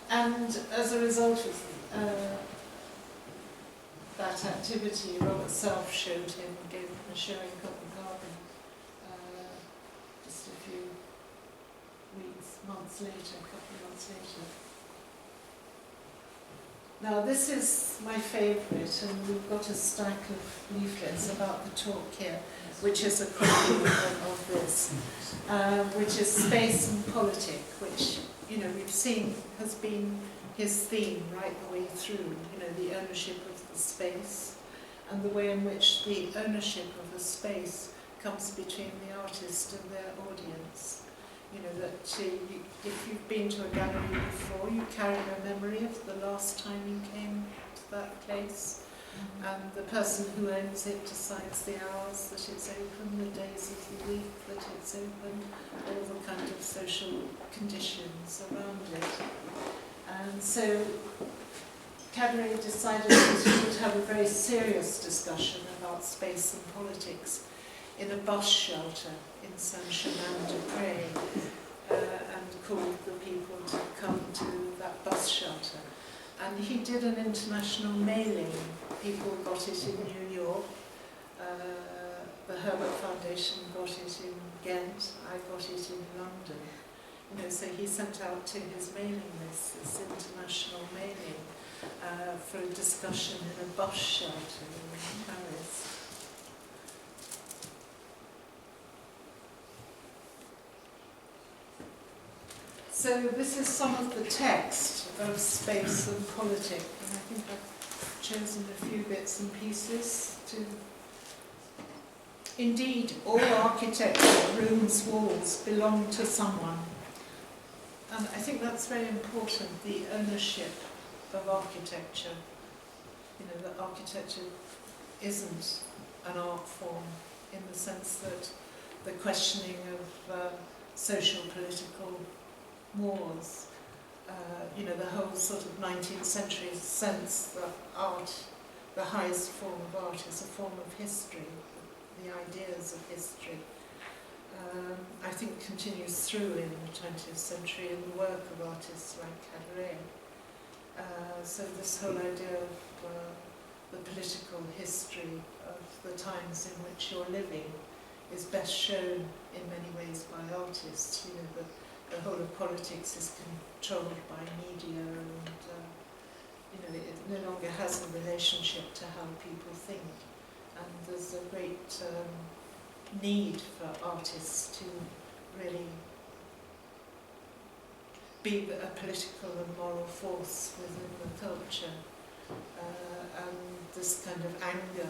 And as a result of that activity, Robert Self showed him, gave him a show in Covent Garden just a few months later, a couple of months later. Now this is my favourite, and we've got a stack of leaflets about the talk here, which is a copy of this, which is Space and Politic, which we've seen has been his theme right the way through, the ownership of the space, and the way in which the ownership of a space comes between the artist and their audience. That if you've been to a gallery before, you carry a memory of the last time you came to that place, and the person who owns it decides the hours that it's open, the days of the week that it's open, all the kind of social conditions around it. And so Cadere decided that he would have a very serious discussion about space and politics in a bus shelter in Saint-Germain-des-Prés, and called the people to come to that bus shelter. And he did an international mailing. People got it in New York, the Herbert Foundation got it in Ghent, I got it in London. So he sent out to his mailing list this international mailing for a discussion in a bus shelter in Paris. So this is some of the text of Space and Politic, and I think I've chosen a few bits and pieces to... Indeed, all architecture, rooms, walls belong to someone. And I think that's very important, the ownership of architecture. That architecture isn't an art form in the sense that the questioning of social, political wars, the whole sort of 19th century sense that art, the highest form of art, is a form of history, the ideas of history. I think continues through in the 20th century in the work of artists like Cadere. So this whole idea of the political history of the times in which you're living is best shown in many ways by artists. You know, the whole of politics is controlled by media, and you know, it no longer has a relationship to how people think. And there's a great need for artists to really be a political and moral force within the culture. And this kind of anger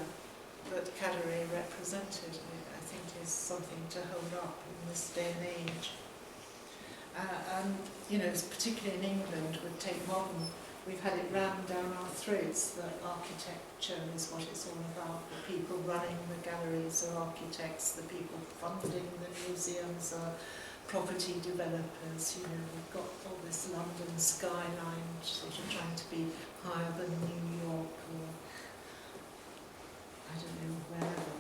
that Cadere represented, I think, is something to hold up in this day and age. And, you know, particularly in England with Tate Modern, we've had it rammed down our throats that architecture is what it's all about. The people running the galleries are architects, the people funding the museums are property developers. You know, we've got all this London skyline sort of trying to be higher than New York or I don't know, wherever.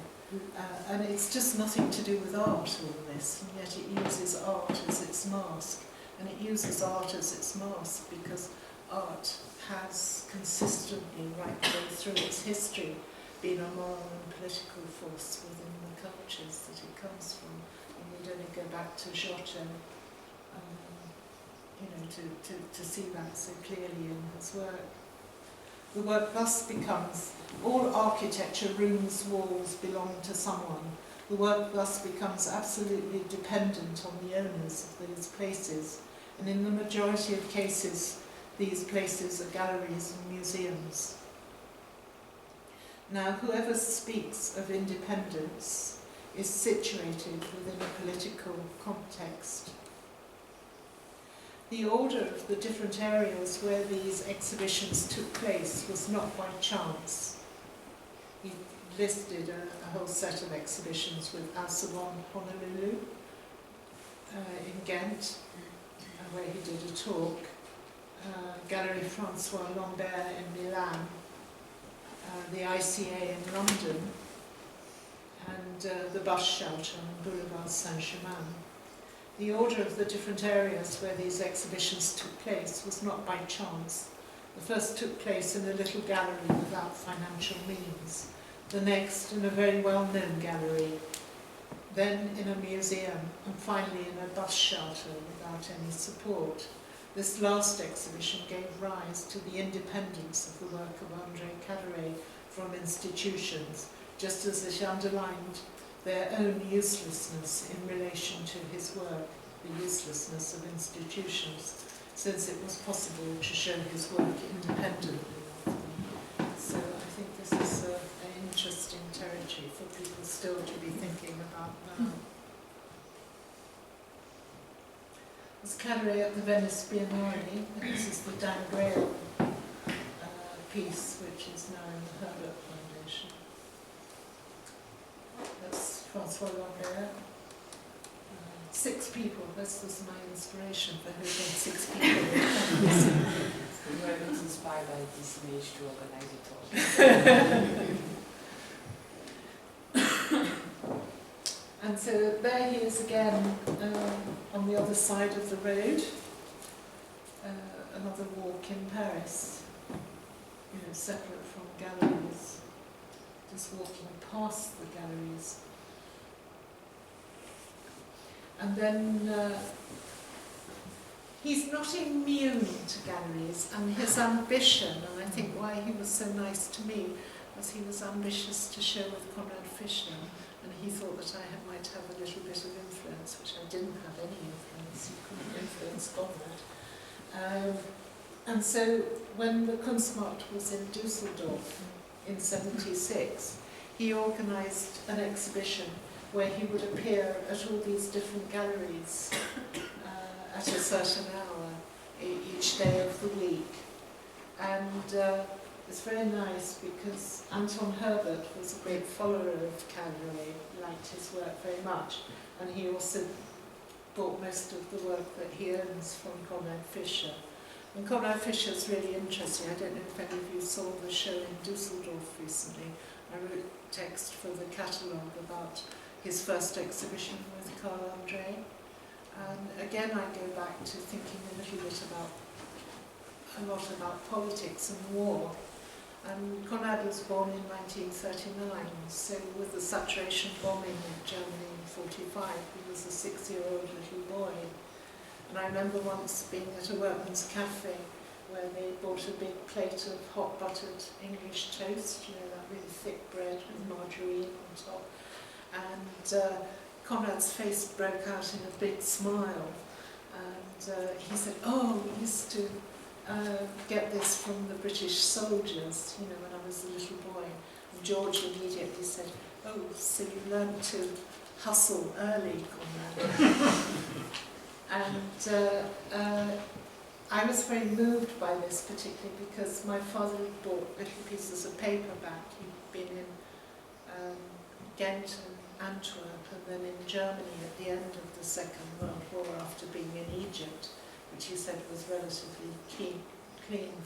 And it's just nothing to do with art, all this, and yet it uses art as its mask. And it uses art as its mask because art has consistently, right the way through its history, been a moral and political force within the cultures that it comes from. And you'd only go back to Giotto, you know, to see that so clearly in his work. The work thus becomes, all architecture, rooms, walls belong to someone. The work thus becomes absolutely dependent on the owners of those places. And in the majority of cases, these places are galleries and museums. Now, whoever speaks of independence is situated within a political context. The order of the different areas where these exhibitions took place was not by chance. He listed a whole set of exhibitions with Asawon, Honolulu, in Ghent, where he did a talk, Galerie Francois Lambert in Milan, the ICA in London, and the bus shelter on Boulevard Saint-Germain. The order of the different areas where these exhibitions took place was not by chance. The first took place in a little gallery without financial means, the next in a very well-known gallery, then in a museum, and finally in a bus shelter without any support. This last exhibition gave rise to the independence of the work of André Cadere from institutions, just as it underlined their own uselessness in relation to his work, the uselessness of institutions, since it was possible to show his work independently of them. So I think this is an interesting territory for people still to be thinking about now. There's Cadere at the Venice Biennale, and this is the Dan Graham piece, which is now in the Herbert Foundation. That's Francois Lambert. 6 people, this was my inspiration for having 6 people. You were inspired by this image to organize it all. And so there he is again on the other side of the road, another walk in Paris, you know, separate from galleries, just walking past the galleries. And then he's not immune to galleries, and his ambition, and I think why he was so nice to me, was he was ambitious to show with Conrad Fischer, and he thought that I might have a little bit of influence, which I didn't have any influence. He couldn't influence Conrad. And so when the Kunstmarkt was in Dusseldorf in '76, he organised an exhibition where he would appear at all these different galleries at a certain hour each day of the week. And it's very nice because Anton Herbert was a great follower of Cadere, liked his work very much, and he also bought most of the work that he owns from Conrad Fischer. And Conrad Fischer's really interesting. I don't know if any of you saw the show in Dusseldorf recently. I wrote text for the catalogue about his first exhibition with André. And again, I go back to thinking a lot about politics and war. And Conrad was born in 1939, so with the saturation bombing of Germany in 1945, he was a 6-year-old little boy. And I remember once being at a workman's cafe where they bought a big plate of hot buttered English toast, you know, that really thick bread with margarine on top. And Conrad's face broke out in a big smile. And he said, "Oh, we used to get this from the British soldiers, you know, when I was a little boy." And George immediately said, "Oh, so you learned to hustle early, Conrad." And I was very moved by this, particularly because my father had bought little pieces of paper back. He'd been in Ghent and Antwerp, and then in Germany at the end of the Second World War after being in Egypt, which he said was relatively clean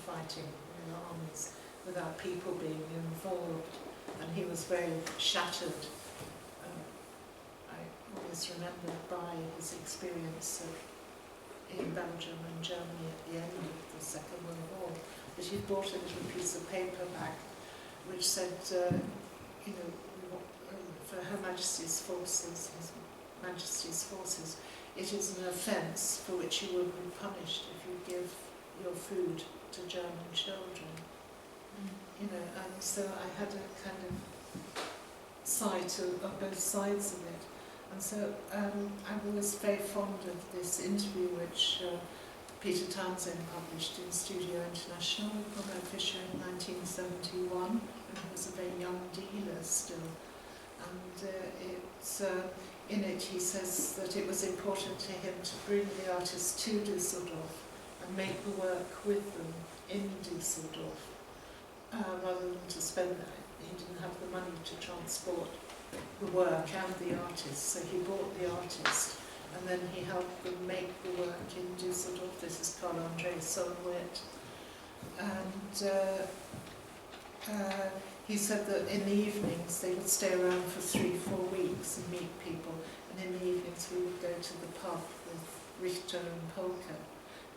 fighting in the armies without people being involved, and he was very shattered. I always remember by his experience in Belgium and Germany at the end of the Second World War, but he bought a little piece of paper back which said, you know, for Her Majesty's forces, His Majesty's forces, it is an offence for which you will be punished if you give your food to German children. You know, and so I had a kind of sight of both sides of it. And so I was very fond of this interview which Peter Townsend published in Studio International with Conrad Fischer in 1971, when he was a very young dealer still. And in it he says that it was important to him to bring the artists to Düsseldorf and make the work with them in Düsseldorf, rather than to spend that. He didn't have the money to transport the work and the artist, so he bought the artist and then he helped them make the work in Düsseldorf. This is André Solwit. And he said that in the evenings they would stay around for 3-4 weeks and meet people, and in the evenings we would go to the pub with Richter and Polka.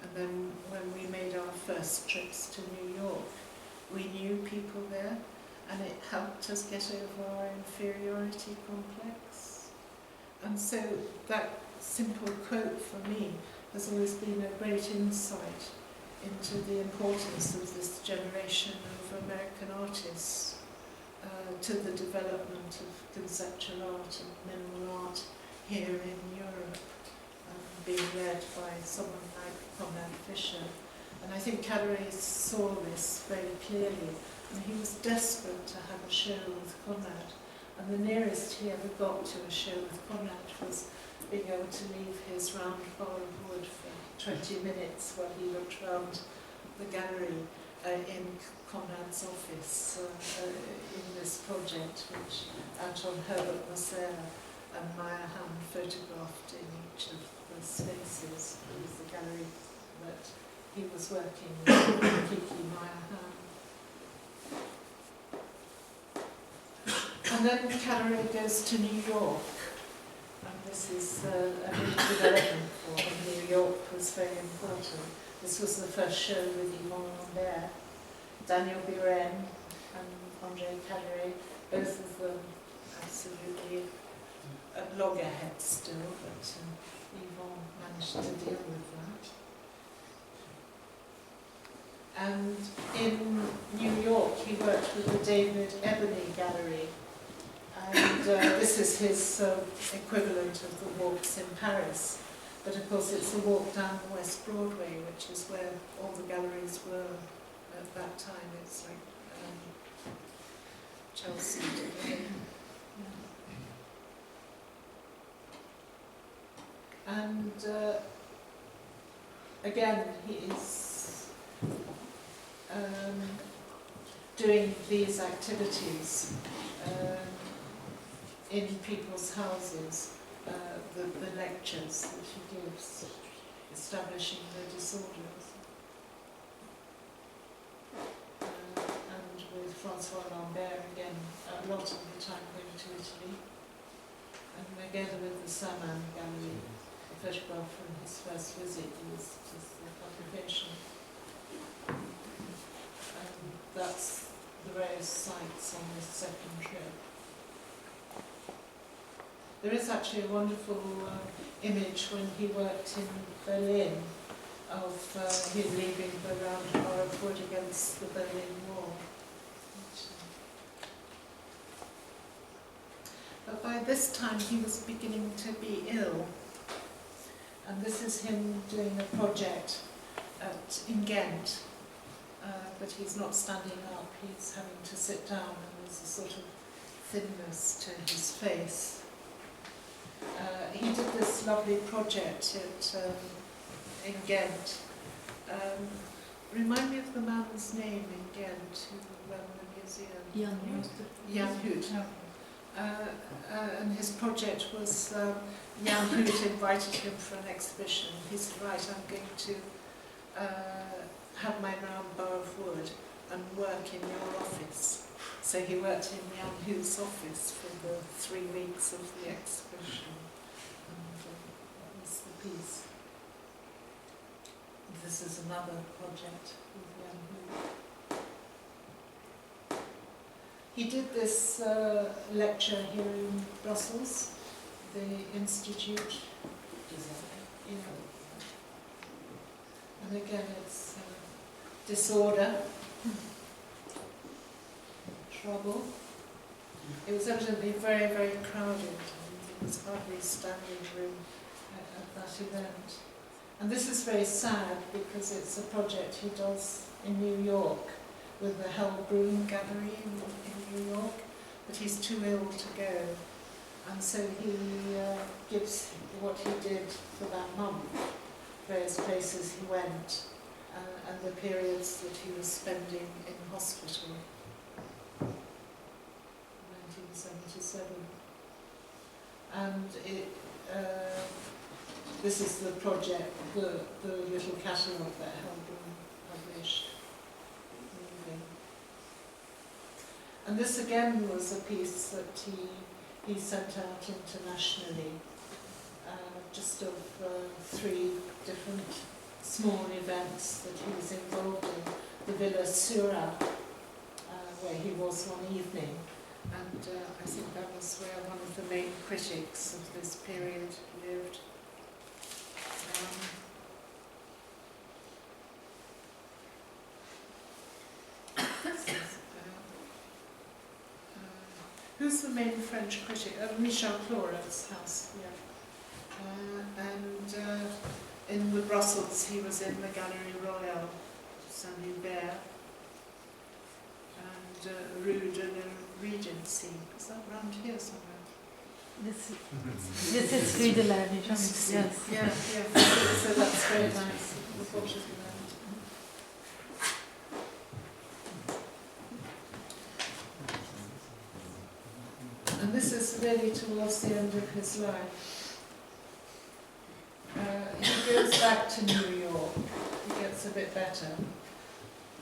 And then when we made our first trips to New York, we knew people there, and it helped us get over our inferiority complex. And so that simple quote for me has always been a great insight into the importance of this generation of American artists to the development of conceptual art and minimal art here in Europe, being led by someone like Conrad Fischer. And I think Cadere saw this very clearly, and he was desperate to have a show with Conrad. And the nearest he ever got to a show with Conrad was being able to leave his round bar of wood for 20 minutes while he looked round the gallery in Conrad's office in this project, which Anton Herbert Masser and Meyer Ham photographed in each of the spaces. It was the gallery that he was working with, Kiki Meyer Ham. And then Cadere goes to New York, and this is a big development for him. New York was very important. This was the first show with Yvon Lambert, Daniel Buren and André Cadere, both of them absolutely at loggerheads still, but Yvon managed to deal with that. And in New York he worked with the David Ebony Gallery, and this is his equivalent of the walks in Paris. But of course it's a walk down West Broadway, which is where all the galleries were at that time. It's like Chelsea today. Yeah. And again, he is doing these activities in people's houses. The lectures that he gives, establishing the disorders. And with Francois Lambert again, a lot of the time going to Italy. And together with the Saman Gallery, a photograph from his first visit was the publication. And that's the various sites on this second trip. There is actually a wonderful image when he worked in Berlin of him leaving the round bar of wood against the Berlin Wall. But by this time he was beginning to be ill. And this is him doing a project in Ghent. But he's not standing up, he's having to sit down, and there's a sort of thinness to his face. He did this lovely project in Ghent. Remind me of the man's name in Ghent who ran the museum. Jan Hoot. And his project was Jan Hoot invited him for an exhibition. He said, right, I'm going to have my round bar of wood and work in your office. So he worked in Jan Hoot's office for the 3 weeks of the exhibition. And that was the piece. This is another project with Jan Hoot. He did this lecture here in Brussels, the Institute. Yeah. And again, it's disorder, trouble. It was evidently very, very crowded, and there was hardly standing room at that event. And this is very sad because it's a project he does in New York with the Galerie in New York, but he's too ill to go. And so he gives what he did for that month, various places he went, and the periods that he was spending in hospital. 1977. And this is the project, the little catalogue that Helbrun published. And this again was a piece that he sent out internationally, just of 3 different small events that he was involved in. The Villa Sura, where he was one evening, and I think that was where one of the main critics of this period lived. Who's the main French critic? Michel Clora's house, yeah. And in the Brussels, he was in the Galerie Royale, Saint-Hubert, and Rue de la Regency. Is that around here somewhere? This is Rue de la Régence, yes. Yeah, yeah. So that's very nice. The Portuguese. And this is really towards the end of his life. He goes back to New York. He gets a bit better.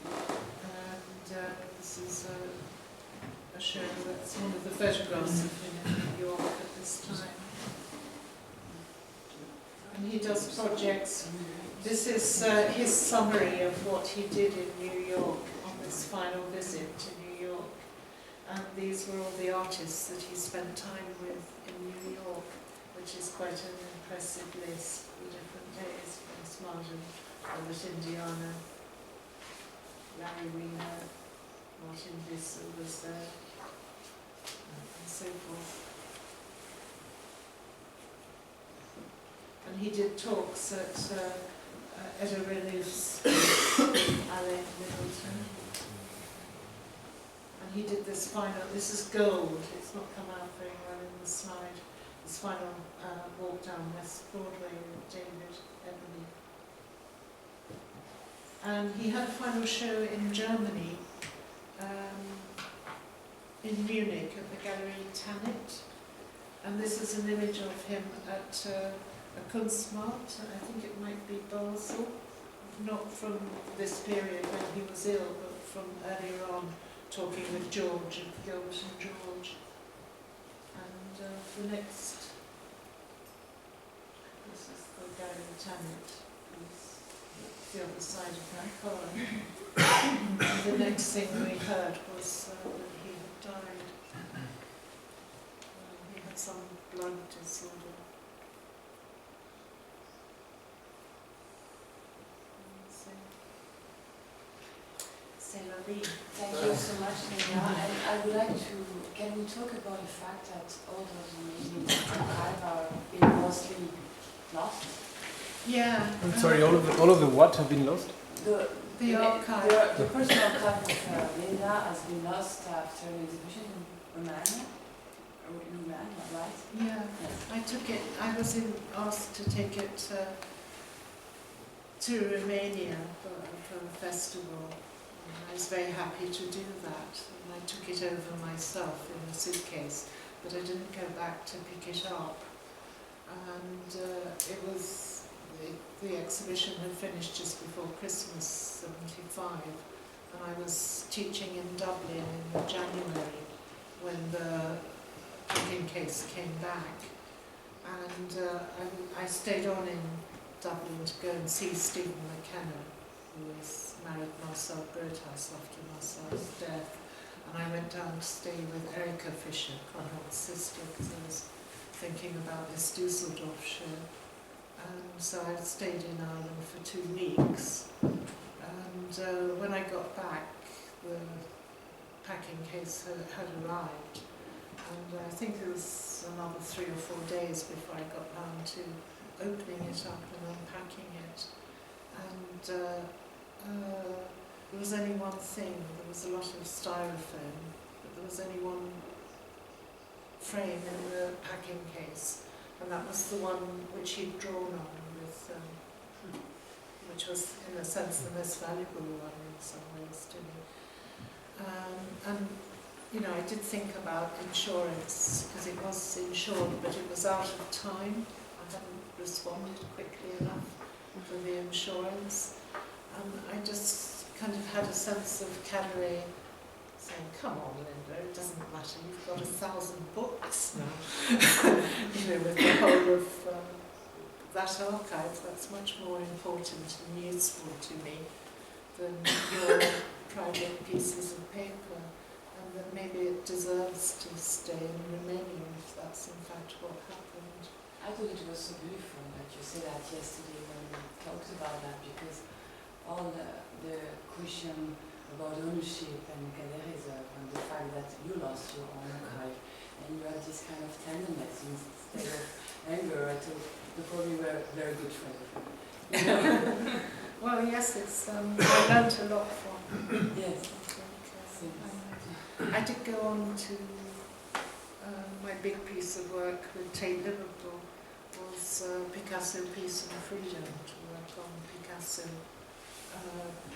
And this is a show that's one of the photographs of him in New York at this time. And he does projects. This is his summary of what he did in New York on this final visit to New York. And these were all the artists that he spent time with in New York, which is quite an impressive list for different days. Grace Martin, Robert Indiana, Larry Wiener, Martin Bize was there, and so forth. And he did talks at Edda Relief's Alain Middleton. And he did this final, this is gold, it's not come out very well in the slide, this final walk down West Broadway with David Ebony. And he had a final show in Germany, in Munich at the Galerie Tanit. And this is an image of him at a Kunstmarkt, I think it might be Basel, not from this period when he was ill, but from earlier on, talking with George of Gilbert and George. And the next, this is the Galerie Tanit, the other side of that column. And the next thing we heard was that he had died. He had some blood disorder. C'est la vie. Thank you so much, Lynda. And I would like to, can we talk about the fact that all those amazing archives are being mostly lost? Yeah. I'm sorry, all of the what have been lost? The archive. The personal archive of Lynda has been lost after an exhibition in Romania. Right? Yeah. Yes. I took it, I was asked to take it to Romania for a festival. And I was very happy to do that. And I took it over myself in a suitcase, but I didn't go back to pick it up. And it was, the exhibition had finished just before Christmas, 75. And I was teaching in Dublin in January when the packing case came back. And I stayed on in Dublin to go and see Stephen McKenna, who was married Marcel Groothuis after Marcel's death. And I went down to stay with Erika Fischer, Conrad's sister, because I was thinking about this Dusseldorf show. And so I stayed in Ireland for 2 weeks. And when I got back, the packing case had arrived. And I think it was another 3 or 4 days before I got round to opening it up and unpacking it. And there was only one thing. There was a lot of styrofoam, but there was only one frame in the packing case, and that was the one which he'd drawn on with, which was in a sense the most valuable one in some ways to me. And you know, I did think about insurance because it was insured, but it was out of time. I hadn't responded quickly enough for the insurance. I just kind of had a sense of Cadere saying, come on, Lynda, it doesn't matter, you've got 1,000 books now. You know, with the whole of that archive, that's much more important and useful to me than your private pieces of paper. And that maybe it deserves to stay in Romania if that's in fact what happened. I thought it was so beautiful that you said that yesterday when we talked about that, because all the question about ownership and Cadere and the fact that you lost your own archive and you had this kind of tenderness instead of anger. I thought you probably were very good friend. Well, yes, it's I learned a lot from. Yes. I did go on to my big piece of work with Tate Liverpool was Picasso, Peace and Freedom, to work on Picasso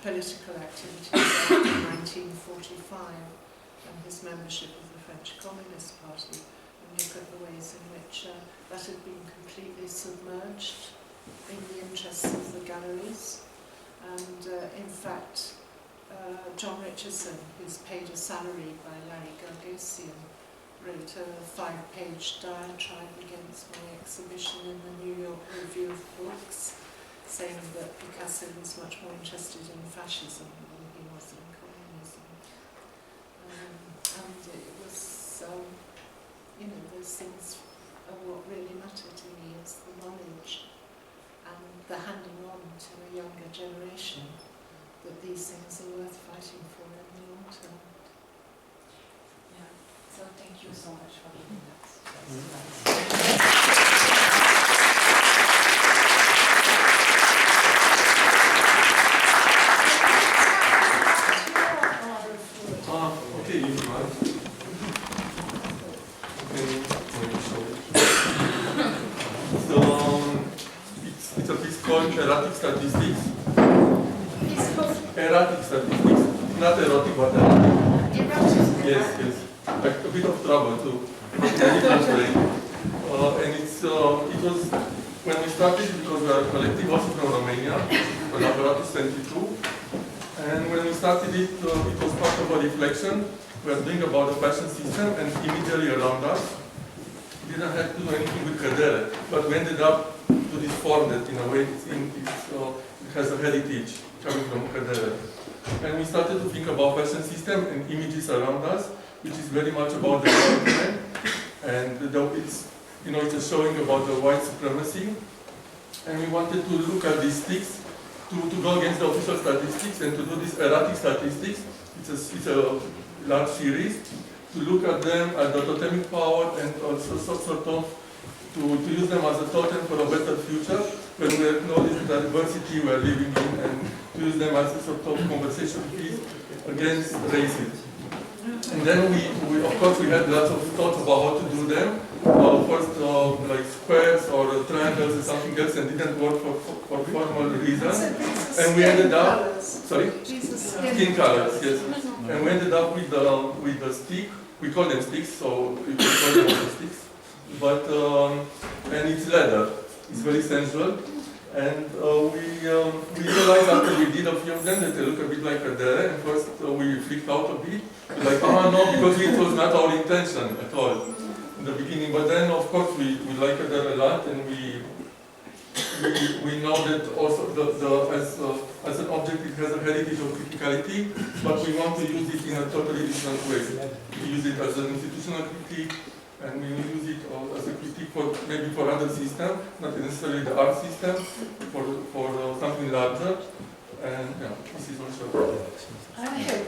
political activities after 1945 and his membership of the French Communist Party, and look at the ways in which that had been completely submerged in the interests of the galleries. And in fact, John Richardson, who's paid a salary by Larry Gargosian, wrote a 5-page diatribe against my exhibition in the New York Review of Books, saying that Picasso was much more interested in fascism than he was in communism. And it was, you know, those things are what really matter to me, is the knowledge and the handing on to a younger generation that these things are worth fighting for in the long term. Yeah. So thank you so much for giving that. Okay, you right. So it's a piece called Erratic Statistics. Erratic statistics, not erotic but erratic. Yes, yes. Like a bit of trouble to translate. And it was when we started, because we are a collective also from Romania, Apparatus 22. And when we started it, it was part of a reflection we are doing about the fashion system, and immediately around us didn't have to do anything with Cadere, but we ended up to this form that in a way it has a heritage coming from Cadere. And we started to think about fashion system and images around us, which is very much about the government. And it's, it's a showing about the white supremacy. And we wanted to look at these sticks, to go against the official statistics and to do this erratic statistics. It's a large series, to look at them at the totemic power and also sort of to use them as a totem for a better future when we acknowledge the diversity we are living in, and to use them as a sort of conversation piece against racism. And then we of course we had lots of thoughts about how to do them. First like squares or triangles or something else, and didn't work for formal reasons. And we ended up, sorry? Skin colors, yes. And we ended up with the stick. We call them sticks, so we call them also sticks. But and it's leather. It's very sensual. And we realized after we did a few of them that they look a bit like Cadere, and first we freaked out a bit. Like, oh no, because it was not our intention at all in the beginning. But then, of course, we like Cadere a lot, and we know that also as an object it has a heritage of criticality, but we want to use it in a totally different way. We use it as an institutional critique, and we use it as a critique maybe for other systems, not necessarily the art system, for something larger. And yeah, this is also. Okay.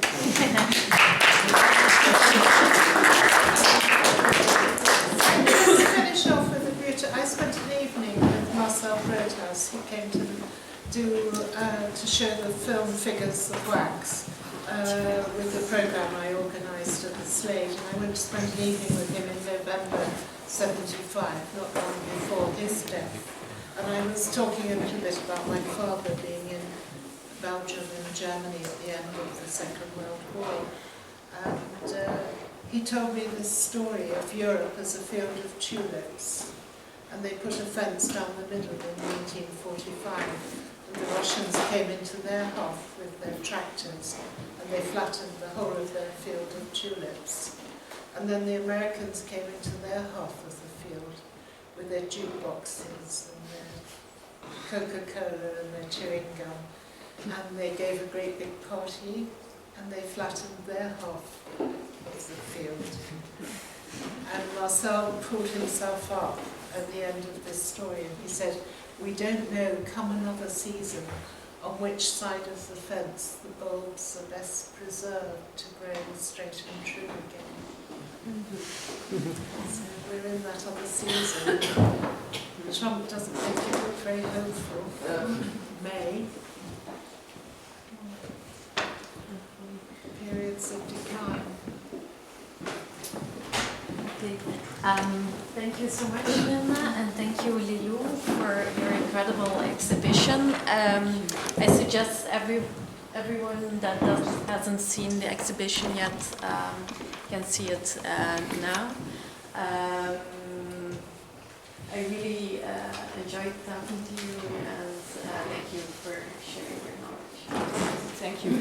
Let's finish off with a beauty. I spent an evening with Marcel Broadhouse. He came to show the film Figures of Wax with the programme I organised at the Slade, and I went to spend an evening with him in November '75, not long before his death. And I was talking a little bit about my father being in Belgium and Germany at the end of the Second World War. And he told me this story of Europe as a field of tulips. And they put a fence down the middle in 1945. And the Russians came into their half with their tractors, and they flattened the whole of their field of tulips. And then the Americans came into their half of the field with their jukeboxes and their Coca-Cola and their chewing gum. And they gave a great big party, and they flattened their half of the field. And Marcel pulled himself up at the end of this story, and he said, "We don't know, come another season, on which side of the fence the bulbs are best preserved to grow straight and true again." So we're in that other season. Trump doesn't make it look very hopeful. May. Periods of decline. Okay. Thank you so much, Lynda, and thank you, Lilou, for your incredible exhibition. I suggest everyone that hasn't seen the exhibition yet can see it now. I really enjoyed talking to you, and thank you for sharing your knowledge. Thank you.